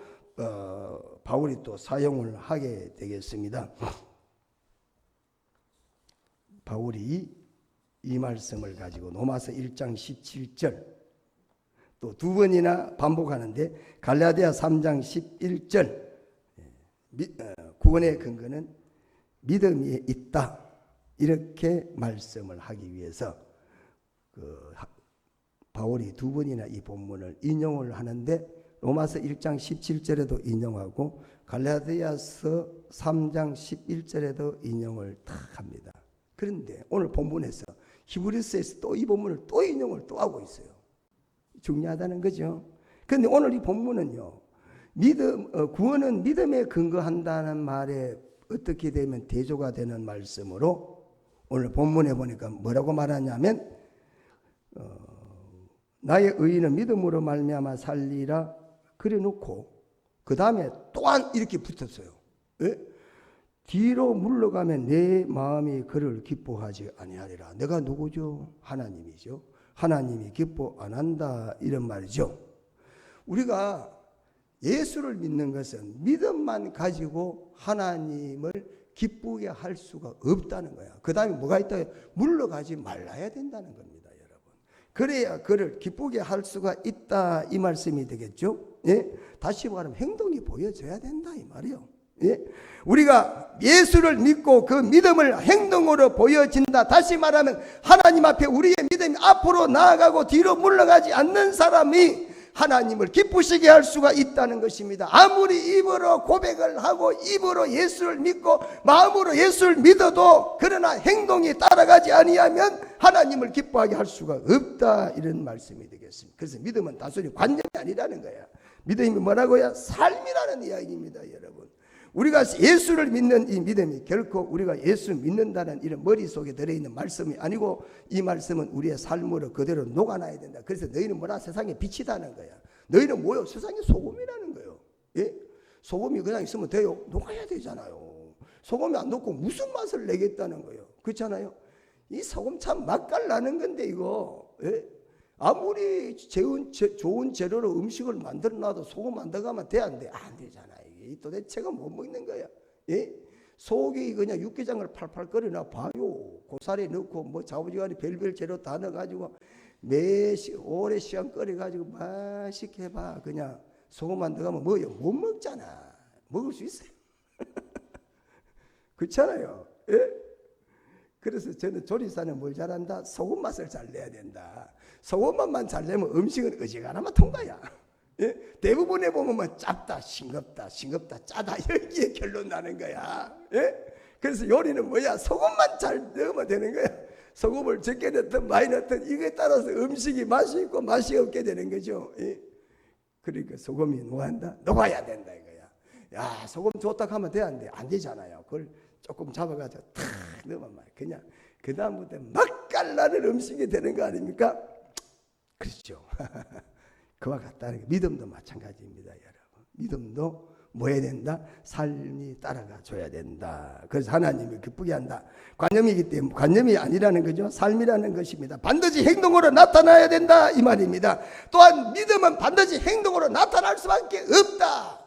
A: 바울이 또 사용을 하게 되겠습니다. 바울이 이 말씀을 가지고 로마서 1장 17절 또 2번이나 반복하는데 갈라디아 3장 11절 구원의 근거는 믿음이 있다 이렇게 말씀을 하기 위해서 바울이 2번이나 이 본문을 인용을 하는데 로마서 1장 17절에도 인용하고 갈라디아서 3장 11절에도 인용을 다 합니다. 그런데 오늘 본문에서 히브리서에서 또 이 본문을 또 인용을 또 하고 있어요. 중요하다는 거죠. 그런데 오늘 이 본문은요, 구원은 믿음에 근거한다는 말에 어떻게 되면 대조가 되는 말씀으로 오늘 본문에 보니까 뭐라고 말하냐면 나의 의인은 믿음으로 말미암아 살리라 그래 놓고 그 다음에 또한 이렇게 붙었어요. 예? 뒤로 물러가면 내 마음이 그를 기뻐하지 아니하리라. 내가 누구죠? 하나님이죠. 하나님이 기뻐 안 한다 이런 말이죠. 우리가 예수를 믿는 것은 믿음만 가지고 하나님을 기쁘게 할 수가 없다는 거야. 그 다음에 뭐가 있다? 물러가지 말아야 된다는 겁니다, 여러분. 그래야 그를 기쁘게 할 수가 있다 이 말씀이 되겠죠. 예? 다시 말하면 행동이 보여져야 된다 이 말이에요. 예? 우리가 예수를 믿고 그 믿음을 행동으로 보여진다. 다시 말하면 하나님 앞에 우리의 믿음이 앞으로 나아가고 뒤로 물러가지 않는 사람이 하나님을 기쁘시게 할 수가 있다는 것입니다. 아무리 입으로 고백을 하고 입으로 예수를 믿고 마음으로 예수를 믿어도 그러나 행동이 따라가지 아니하면 하나님을 기뻐하게 할 수가 없다 이런 말씀이 되겠습니다. 그래서 믿음은 단순히 관념이 아니라는 거야. 믿음이 뭐라고요? 삶이라는 이야기입니다, 여러분. 우리가 예수를 믿는 이 믿음이 결코 우리가 예수 믿는다는 이런 머릿속에 들어있는 말씀이 아니고 이 말씀은 우리의 삶으로 그대로 녹아나야 된다. 그래서 너희는 뭐라 세상에 빛이다는 거야. 너희는 뭐요? 세상의 소금이라는 거예요. 예? 소금이 그냥 있으면 돼요? 녹아야 되잖아요. 소금이 안 녹고 무슨 맛을 내겠다는 거예요. 그렇잖아요. 이 소금 참 맛깔나는 건데 이거 예? 아무리 좋은 재료로 음식을 만들어 놔도 소금 안 들어가면 돼 안 돼? 안 되잖아요. 도대체가 못 먹는 거야. 예? 소고기 그냥 육개장을 팔팔 끓여놔 봐요. 고사리 넣고 뭐 자부지간에 별별 재료 다 넣어가지고 오래 시간 끓여가지고 맛있게 해봐. 그냥 소금 안 들어가면 뭐요? 못 먹잖아. 먹을 수 있어요. 그렇잖아요. 예? 그래서 저는 조리사는 뭘 잘한다? 소금 맛을 잘 내야 된다. 소금 맛만 잘 내면 음식은 어지간하면 통과야. 예? 대부분에 보면 뭐 짭다, 싱겁다, 짜다 여기에 결론 나는 거야. 예? 그래서 요리는 뭐야? 소금만 잘 넣으면 되는 거야. 소금을 적게 넣든 많이 넣든 이거에 따라서 음식이 맛이 있고 맛이 없게 되는 거죠. 예? 그러니까 소금이 녹아야 된다 이거야. 야, 소금 좋다 하면 돼 안 돼? 안 되잖아요. 그걸 조금 잡아가지고 탁 넣으면 그냥 그 다음부터 맛깔나는 음식이 되는 거 아닙니까? 그렇죠. 그와 같다는 게 믿음도 마찬가지입니다, 여러분. 믿음도 뭐 해야 된다? 삶이 따라가 줘야 된다. 그래서 하나님을 기쁘게 한다. 관념이기 때문에 관념이 아니라는 거죠. 삶이라는 것입니다. 반드시 행동으로 나타나야 된다 이 말입니다. 또한 믿음은 반드시 행동으로 나타날 수밖에 없다.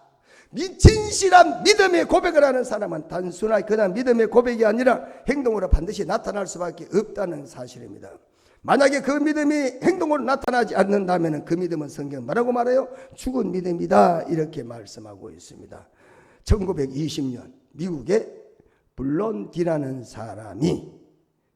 A: 진실한 믿음의 고백을 하는 사람은 단순하게 그냥 믿음의 고백이 아니라 행동으로 반드시 나타날 수밖에 없다는 사실입니다. 만약에 그 믿음이 행동으로 나타나지 않는다면 그 믿음은 성경 뭐라고 말해요? 죽은 믿음이다 이렇게 말씀하고 있습니다. 1920년 미국의 블론디라는 사람이,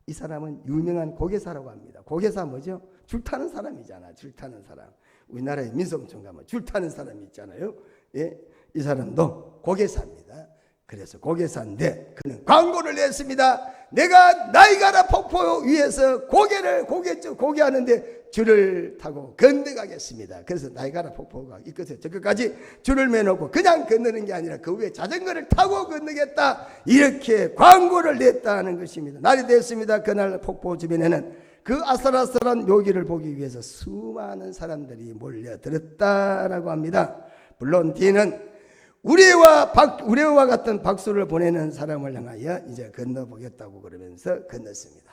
A: 이 사람은 유명한 고개사라고 합니다. 고개사 뭐죠? 줄 타는 사람이잖아. 줄 타는 사람. 우리나라의 민속촌 가면 줄 타는 사람이 있잖아요. 예? 이 사람도 고개사입니다. 그래서 고개사인데 그는 광고를 냈습니다. 내가 나이가라 폭포 위에서 고개하는데 줄을 타고 건너가겠습니다. 그래서 나이가라 폭포가 이 끝에 저 끝까지 줄을 매놓고 그냥 건너는 게 아니라 그 위에 자전거를 타고 건너겠다 이렇게 광고를 냈다는 것입니다. 날이 됐습니다. 그날 폭포 주변에는 그 아슬아슬한 묘기를 보기 위해서 수많은 사람들이 몰려들었다라고 합니다. 물론 뒤는 우리와 같은 박수를 보내는 사람을 향하여 이제 건너보겠다고 그러면서 건넜습니다.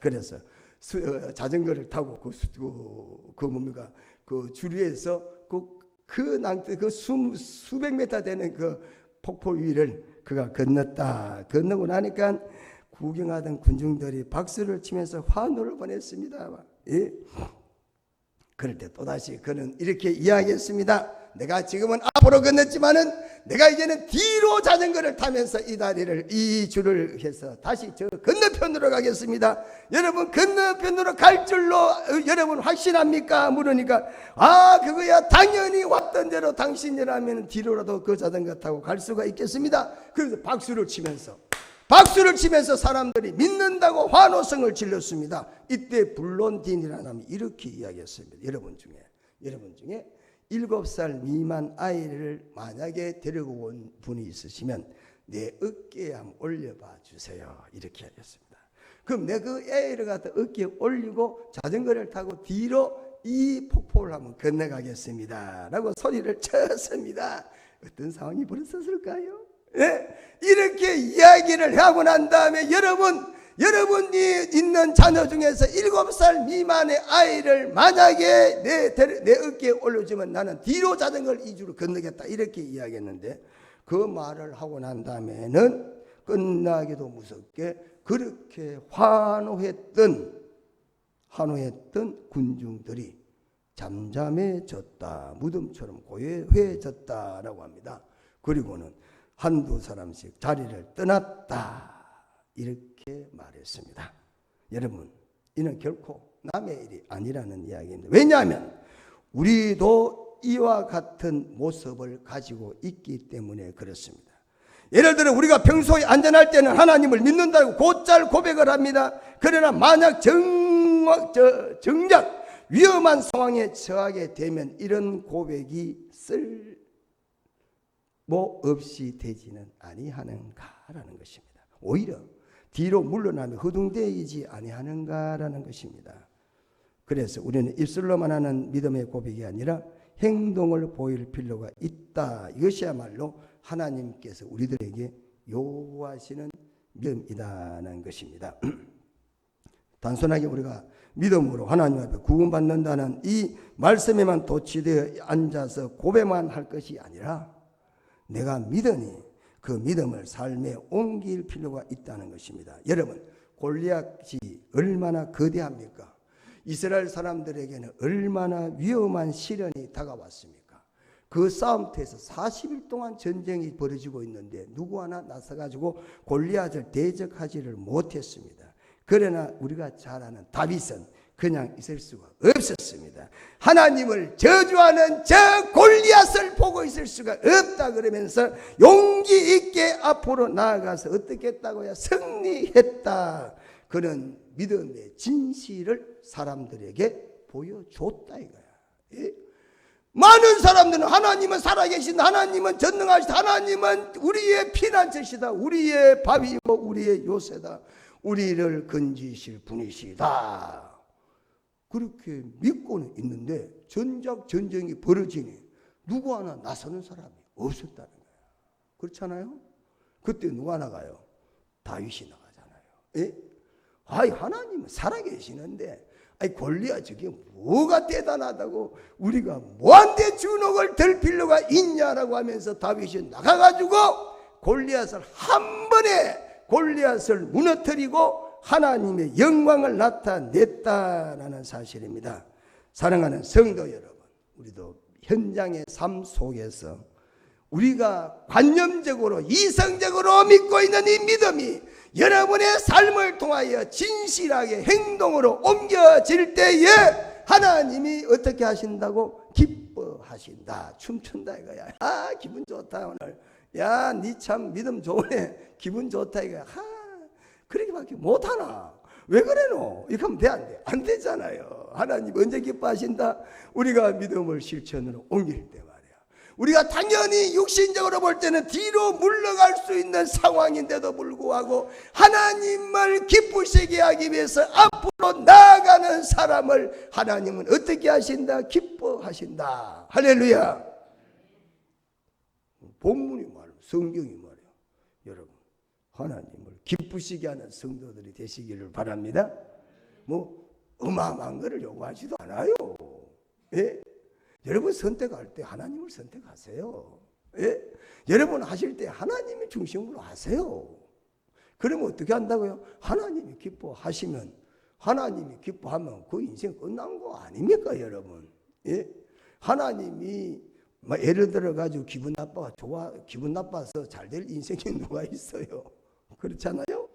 A: 그래서 자전거를 타고 그 줄 위에서 수백 미터 되는 그 폭포 위를 그가 건넜다. 건너고 나니까 구경하던 군중들이 박수를 치면서 환호를 보냈습니다. 예? 그럴 때 또다시 그는 이렇게 이야기했습니다. 내가 지금은 앞으로 건넜지만은 내가 이제는 뒤로 자전거를 타면서 이 줄을 해서 다시 저 건너편으로 가겠습니다. 여러분 건너편으로 갈 줄로 여러분 확신합니까? 물으니까 그거야 당연히 왔던 대로 당신이라면 뒤로라도 그 자전거 타고 갈 수가 있겠습니다. 그래서 박수를 치면서 사람들이 믿는다고 환호성을 질렀습니다. 이때 블론딘이라는 사람이 이렇게 이야기했습니다. 여러분 중에 7살 미만 아이를 만약에 데리고 온 분이 있으시면 내 어깨에 한번 올려봐 주세요. 이렇게 하겠습니다. 그럼 내 그 애를 갖다 어깨에 올리고 자전거를 타고 뒤로 이 폭포를 한번 건너가겠습니다 라고 소리를 쳤습니다. 어떤 상황이 벌어졌을까요? 예? 이렇게 이야기를 하고 난 다음에 여러분이 있는 자녀 중에서 7살 미만의 아이를 만약에 내 어깨에 올려주면 나는 뒤로 자전거를 2주로 건너겠다 이렇게 이야기했는데, 그 말을 하고 난 다음에는 끝나기도 무섭게 그렇게 환호했던 군중들이 잠잠해졌다, 무덤처럼 고요해졌다라고 합니다. 그리고는 한두 사람씩 자리를 떠났다 이렇게 말했습니다. 여러분, 이는 결코 남의 일이 아니라는 이야기입니다. 왜냐하면 우리도 이와 같은 모습을 가지고 있기 때문에 그렇습니다. 예를 들어 우리가 평소에 안전할 때는 하나님을 믿는다고 곧잘 고백을 합니다. 그러나 만약 정작 위험한 상황에 처하게 되면 이런 고백이 쓸모없이 되지는 아니하는가라는 것입니다. 오히려 뒤로 물러나며 허둥대이지 아니하는가라는 것입니다. 그래서 우리는 입술로만 하는 믿음의 고백이 아니라 행동을 보일 필요가 있다. 이것이야말로 하나님께서 우리들에게 요구하시는 믿음이라는 것입니다. 단순하게 우리가 믿음으로 하나님 앞에 구원받는다는 이 말씀에만 도취되어 앉아서 고백만 할 것이 아니라 내가 믿으니 그 믿음을 삶에 옮길 필요가 있다는 것입니다. 여러분, 골리앗이 얼마나 거대합니까? 이스라엘 사람들에게는 얼마나 위험한 시련이 다가왔습니까? 그 싸움터에서 40일 동안 전쟁이 벌어지고 있는데 누구 하나 나서가지고 골리앗을 대적하지를 못했습니다. 그러나 우리가 잘 아는 다윗은 그냥 있을 수가 없었습니다. 하나님을 저주하는 저 골리앗을 보고 있을 수가 없다 그러면서 용기 있게 앞으로 나아가서 어떻게 했다고요? 승리했다. 그런 믿음의 진실을 사람들에게 보여줬다 이거야. 예? 많은 사람들은 하나님은 살아계신다, 하나님은 전능하시다, 하나님은 우리의 피난처시다, 우리의 밥이요 우리의 요새다, 우리를 건지실 분이시다, 그렇게 믿고는 있는데 전작 전쟁이 벌어지니 누구 하나 나서는 사람이 없었다는 거야. 그렇잖아요? 그때 누가 나가요? 다윗이 나가잖아요. 예? 아이, 하나님은 살아계시는데 골리앗 저게 뭐가 대단하다고 우리가 뭐한테 주눅을 들 필요가 있냐라고 하면서 다윗이 나가가지고 골리앗을 한 번에 골리앗을 무너뜨리고 하나님의 영광을 나타냈다라는 사실입니다. 사랑하는 성도 여러분, 우리도 현장의 삶 속에서 우리가 관념적으로 이성적으로 믿고 있는 이 믿음이 여러분의 삶을 통하여 진실하게 행동으로 옮겨질 때에 하나님이 어떻게 하신다고? 기뻐하신다. 춤춘다 이거야. 아, 기분 좋다 오늘. 야, 니 참 믿음 좋네. 기분 좋다 이거야. 그렇게밖에 못하나? 왜 그래노? 이렇게 하면 돼, 안 돼? 안 되잖아요. 하나님 언제 기뻐하신다? 우리가 믿음을 실천으로 옮길 때 말이야. 우리가 당연히 육신적으로 볼 때는 뒤로 물러갈 수 있는 상황인데도 불구하고 하나님을 기쁘시게 하기 위해서 앞으로 나아가는 사람을 하나님은 어떻게 하신다? 기뻐하신다. 할렐루야. 본문이 말이야. 성경이 말이야. 여러분, 하나님을 기쁘시게 하는 성도들이 되시기를 바랍니다. 뭐 어마어마한 것을 요구하지도 않아요. 예? 여러분 선택할 때 하나님을 선택하세요. 예? 여러분 하실 때 하나님의 중심으로 하세요. 그러면 어떻게 한다고요? 하나님이 기뻐하시면, 하나님이 기뻐하면 그 인생 끝난 거 아닙니까 여러분? 예? 하나님이 예를 들어 가지고 기분 나빠서 잘 될 인생이 누가 있어요? 그렇잖아요.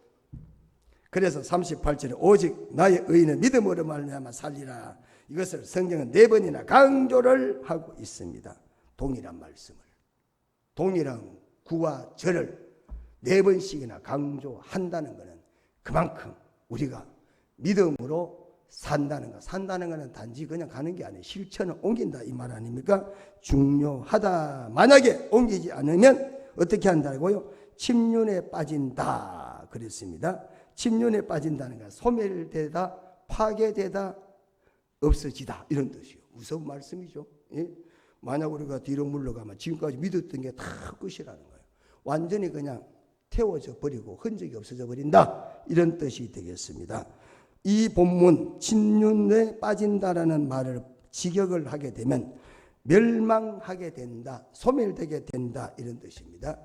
A: 그래서 38절에 오직 나의 의인은 믿음으로 말미암아 살리라, 이것을 성경은 4번이나 강조를 하고 있습니다. 동일한 말씀을, 동일한 구와 절을 4번씩이나 강조한다는 것은 그만큼 우리가 믿음으로 산다는 것, 산다는 것은 단지 그냥 가는 게 아니에요. 실천을 옮긴다 이 말 아닙니까? 중요하다. 만약에 옮기지 않으면 어떻게 한다고요? 침륜에 빠진다 그랬습니다. 침륜에 빠진다는 것, 소멸되다, 파괴되다, 없어지다 이런 뜻이요. 무서운 말씀이죠. 예? 만약 우리가 뒤로 물러가면 지금까지 믿었던 게 다 끝이라는 거예요. 완전히 그냥 태워져 버리고 흔적이 없어져 버린다 이런 뜻이 되겠습니다. 이 본문 침륜에 빠진다라는 말을 직역을 하게 되면 멸망하게 된다, 소멸되게 된다 이런 뜻입니다.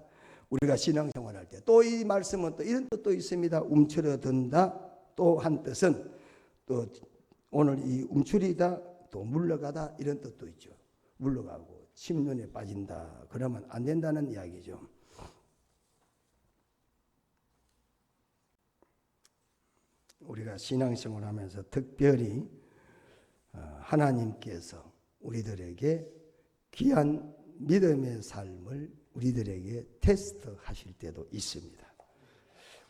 A: 우리가 신앙생활할 때 또 이 말씀은 또 이런 뜻도 있습니다. 움츠러든다. 또 한 뜻은 또 오늘 이 움츠리다 또 물러가다 이런 뜻도 있죠. 물러가고 침륜에 빠진다 그러면 안 된다는 이야기죠. 우리가 신앙생활 하면서 특별히 하나님께서 우리들에게 귀한 믿음의 삶을 우리들에게 테스트 하실 때도 있습니다.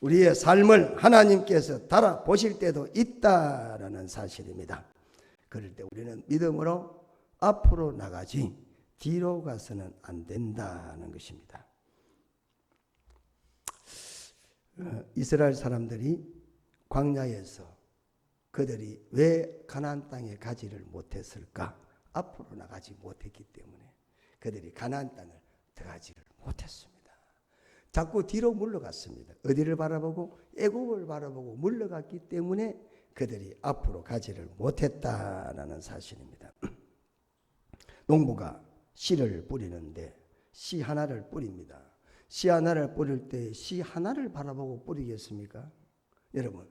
A: 우리의 삶을 하나님께서 달아보실 때도 있다라는 사실입니다. 그럴 때 우리는 믿음으로 앞으로 나가지 뒤로 가서는 안 된다는 것입니다. 이스라엘 사람들이 광야에서 그들이 왜 가나안 땅에 가지를 못했을까? 앞으로 나가지 못했기 때문에 그들이 가나안 땅을 들어가지를 못했습니다. 자꾸 뒤로 물러갔습니다. 어디를 바라보고? 애굽을 바라보고 물러갔기 때문에 그들이 앞으로 가지를 못했다라는 사실입니다. 농부가 씨를 뿌리는데 씨 하나를 뿌립니다. 씨 하나를 뿌릴 때 씨 하나를 바라보고 뿌리겠습니까? 여러분,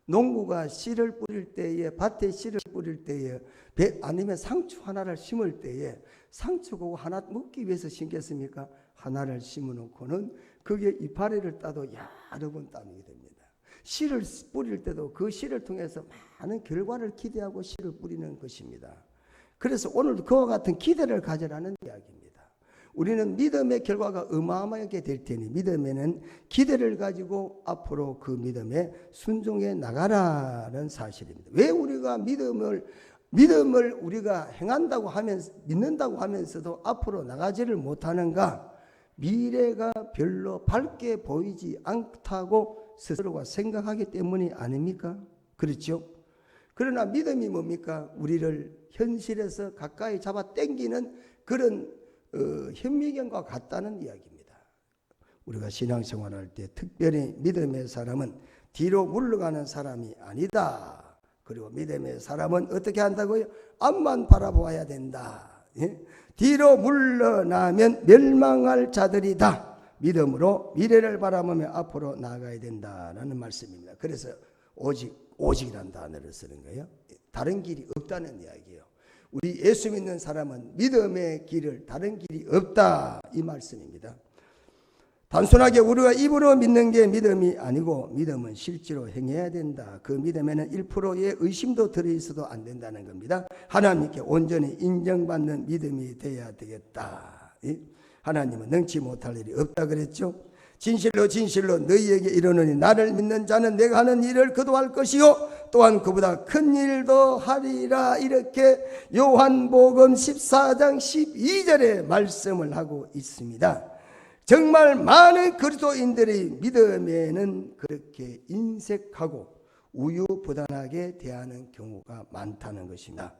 A: 농부가 씨를 뿌릴 때에, 밭에 씨를 뿌릴 때에, 아니면 상추 하나를 심을 때에 상추 그거 하나 먹기 위해서 심겠습니까? 하나를 심어놓고는 그게 이파리를 따도 여러 번 따게 됩니다. 씨를 뿌릴 때도 그 씨를 통해서 많은 결과를 기대하고 씨를 뿌리는 것입니다. 그래서 오늘도 그와 같은 기대를 가져라는 이야기입니다. 우리는 믿음의 결과가 어마어마하게 될 테니 믿음에는 기대를 가지고 앞으로 그 믿음에 순종해 나가라는 사실입니다. 왜 우리가 믿음을 우리가 행한다고 하면서 믿는다고 하면서도 앞으로 나가지를 못하는가? 미래가 별로 밝게 보이지 않다고 스스로가 생각하기 때문이 아닙니까? 그렇죠? 그러나 믿음이 뭡니까? 우리를 현실에서 가까이 잡아 당기는 그런 현미경과 같다는 이야기입니다. 우리가 신앙생활할 때 특별히 믿음의 사람은 뒤로 물러가는 사람이 아니다. 그리고 믿음의 사람은 어떻게 한다고요? 앞만 바라보아야 된다. 예? 뒤로 물러나면 멸망할 자들이다. 믿음으로 미래를 바라보며 앞으로 나아가야 된다라는 말씀입니다. 그래서 오직이라는 단어를 쓰는 거예요. 다른 길이 없다는 이야기예요. 우리 예수 믿는 사람은 믿음의 길을 다른 길이 없다 이 말씀입니다. 단순하게 우리가 입으로 믿는 게 믿음이 아니고 믿음은 실제로 행해야 된다. 그 믿음에는 1%의 의심도 들어있어도 안 된다는 겁니다. 하나님께 온전히 인정받는 믿음이 돼야 되겠다. 하나님은 능치 못할 일이 없다 그랬죠. 진실로 진실로 너희에게 이르노니 나를 믿는 자는 내가 하는 일을 그도 할 것이요 또한 그보다 큰 일도 하리라. 이렇게 요한복음 14장 12절에 말씀을 하고 있습니다. 정말 많은 그리스도인들이 믿음에는 그렇게 인색하고 우유부단하게 대하는 경우가 많다는 것입니다.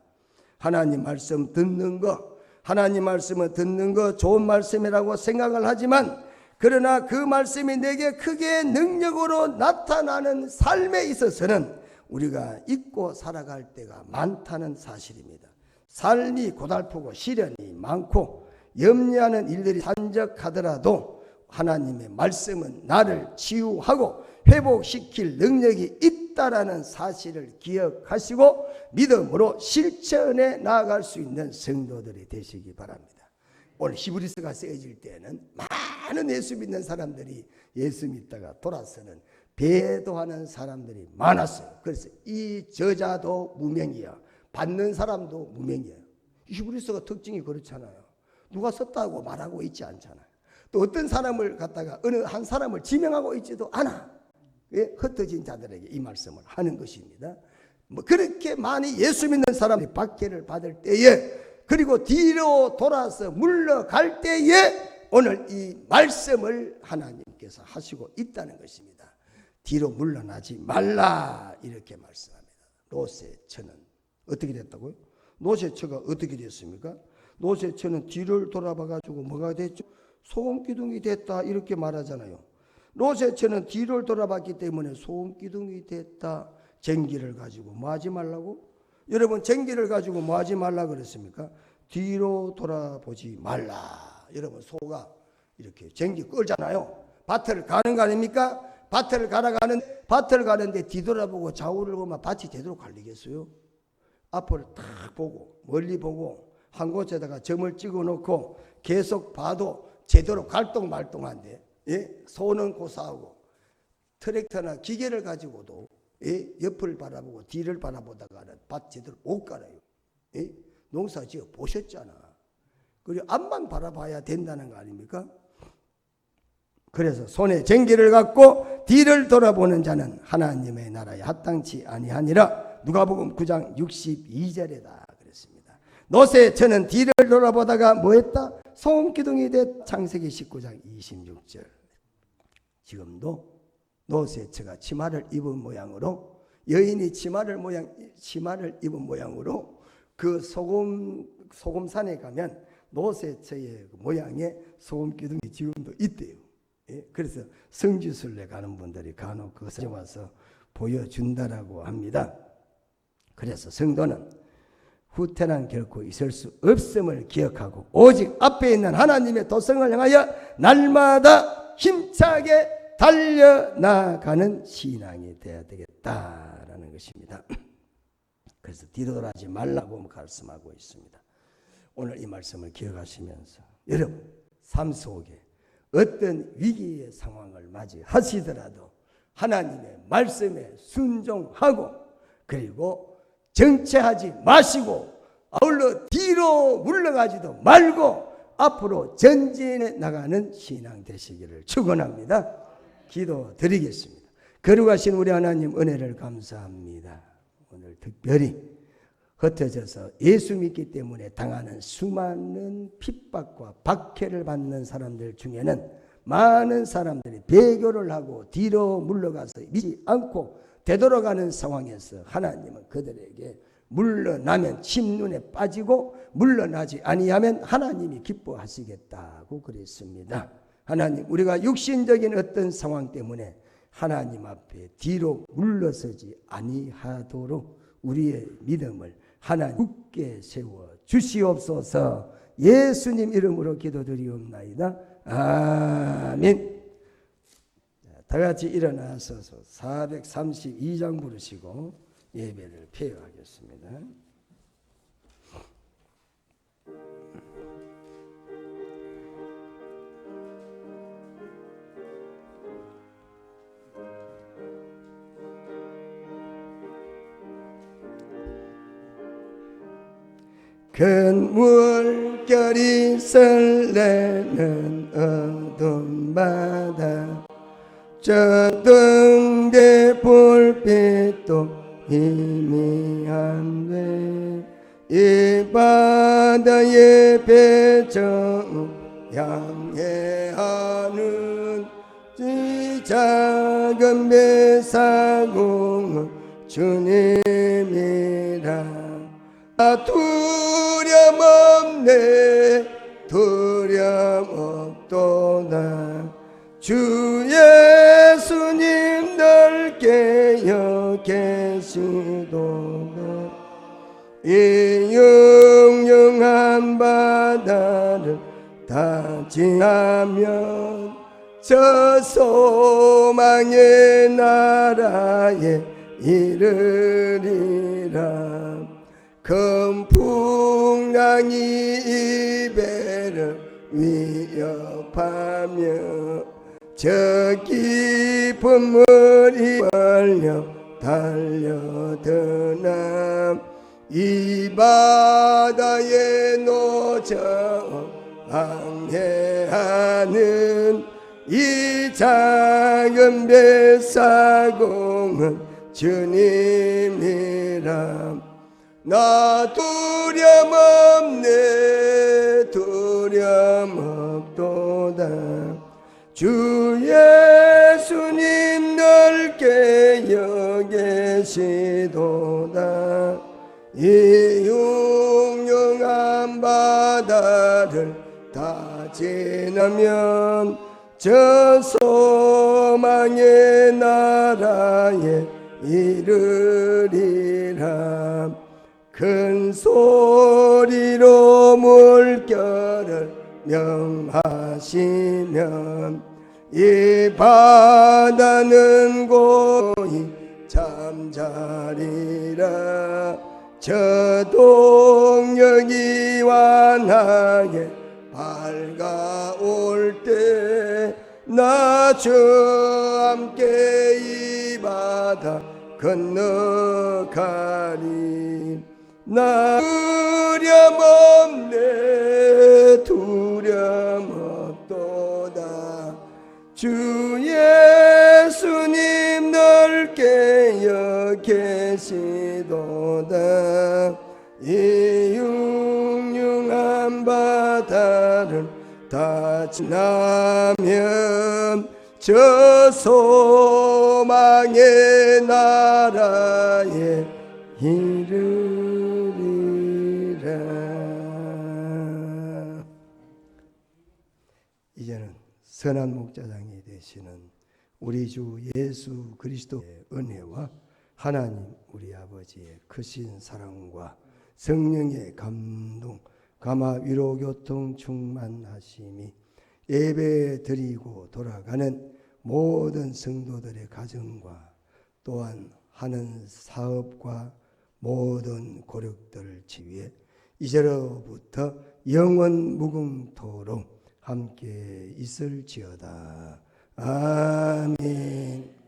A: 하나님 말씀 듣는 거, 하나님 말씀을 듣는 거 좋은 말씀이라고 생각을 하지만 그러나 그 말씀이 내게 크게 능력으로 나타나는 삶에 있어서는 우리가 잊고 살아갈 때가 많다는 사실입니다. 삶이 고달프고 시련이 많고 염려하는 일들이 산적하더라도 하나님의 말씀은 나를 치유하고 회복시킬 능력이 있다라는 사실을 기억하시고 믿음으로 실천해 나아갈 수 있는 성도들이 되시기 바랍니다. 오늘 히브리서가 쓰여질 때는 많은 예수 믿는 사람들이 예수 믿다가 돌아서는 배도하는 사람들이 많았어요. 그래서 이 저자도 무명이야. 받는 사람도 무명이에요. 히브리서가 특징이 그렇잖아요. 누가 썼다고 말하고 있지 않잖아요. 또 어떤 사람을 갖다가 어느 한 사람을 지명하고 있지도 않아. 흩어진 자들에게 이 말씀을 하는 것입니다. 그렇게 많이 예수 믿는 사람이 박해를 받을 때에 그리고 뒤로 돌아서 물러갈 때에 오늘 이 말씀을 하나님께서 하시고 있다는 것입니다. 뒤로 물러나지 말라 이렇게 말씀합니다. 롯의 처는 어떻게 됐다고요? 노새처가 어떻게 됐습니까? 노새처는 뒤를 돌아봐가지고 뭐가 됐죠? 소금기둥이 됐다 이렇게 말하잖아요. 노새처는 뒤를 돌아봤기 때문에 소금기둥이 됐다. 쟁기를 가지고 뭐 하지 말라고? 여러분 쟁기를 가지고 뭐 하지 말라 그랬습니까? 뒤로 돌아보지 말라. 여러분 소가 이렇게 쟁기 끌잖아요. 밭을 가는 거 아닙니까? 밭을 가는데 뒤돌아보고 좌우를 보면 밭이 제대로 갈리겠어요? 앞을 딱 보고 멀리 보고 한 곳에다가 점을 찍어 놓고 계속 봐도 제대로 갈동말동한데, 예? 소는 고사하고 트랙터나 기계를 가지고도, 예? 옆을 바라보고 뒤를 바라보다가는 밭 제대로 못 갈아요. 예? 농사 지어 보셨잖아. 그리고 앞만 바라봐야 된다는 거 아닙니까? 그래서 손에 쟁기를 갖고 뒤를 돌아보는 자는 하나님의 나라에 합당치 아니하니라. 누가복음 9장 62절에다 그랬습니다. 노새처는 뒤를 돌아보다가 뭐했다? 소금기둥이 됐. 창세기 19장 26절. 지금도 노새처가 치마를 입은 모양으로, 여인이 치마를 입은 모양으로 그 소금산에 가면 노새처의 모양의 소금기둥이 지금도 있대요. 예? 그래서 성지순례 가는 분들이 간혹 그것을 와서 보여준다라고 합니다. 그래서 성도는 후퇴는 결코 있을 수 없음을 기억하고 오직 앞에 있는 하나님의 도성을 향하여 날마다 힘차게 달려나가는 신앙이 되어야 되겠다라는 것입니다. 그래서 뒤돌아지 말라고 말씀하고 있습니다. 오늘 이 말씀을 기억하시면서 여러분 삶 속에 어떤 위기의 상황을 맞이하시더라도 하나님의 말씀에 순종하고 그리고 정체하지 마시고 아울러 뒤로 물러가지도 말고 앞으로 전진해 나가는 신앙 되시기를 축원합니다. 기도드리겠습니다. 거룩하신 우리 하나님 은혜를 감사합니다. 오늘 특별히 흩어져서 예수 믿기 때문에 당하는 수많은 핍박과 박해를 받는 사람들 중에는 많은 사람들이 배교를 하고 뒤로 물러가서 믿지 않고 되돌아가는 상황에서 하나님은 그들에게 물러나면 침눈에 빠지고 물러나지 아니하면 하나님이 기뻐하시겠다고 그랬습니다. 하나님, 우리가 육신적인 어떤 상황 때문에 하나님 앞에 뒤로 물러서지 아니하도록 우리의 믿음을 하나님 굳게 세워 주시옵소서. 예수님 이름으로 기도드리옵나이다. 아멘. 다 같이 일어나셔서 432장 부르시고 예배를 폐허하겠습니다. 큰 물결이 설레는 어두운 바다 저 등대 불빛도 희미한데 이 바다의 배정 양해하는 이 작은 배사공은 주님이라 두려움없네 두려움없도다 주 예수님 널 깨어 계시도다 이 영영한 바다를 다 지나면 저 소망의 나라에 이르리라 큰 풍랑이 이 배를 위협하며 저 깊은 물이 걸려 달려드나 이 바다에 노저 항해하는 이 작은 뱃사공은 주님이라 나 두려움없네 두려움없도다 주 예수님 널 깨어 계시도다 이 융융한 바다를 다 지나면 저 소망의 나라에 이르리라. 큰 소리로 물결을 명하시면 이 바다는 고이 잠자리라. 저 동력이 환하게 밝아올 때 나 주와 함께 이 바다 건너가리. 나 두려움 없도다. 주 예수님 널 깨어 계시도다. 이 융융한 바다를 다 지나면 저 소망의 나라에 이르리라. 이제는 선한 목자장이 되시는 우리 주 예수 그리스도의 은혜와 하나님 우리 아버지의 크신 사랑과 성령의 감동, 감화 위로 교통 충만하심이 예배 드리고 돌아가는 모든 성도들의 가정과 또한 하는 사업과 모든 고력들을 지휘해 이제로부터 영원 무궁토록 함께 있을지어다. 아멘.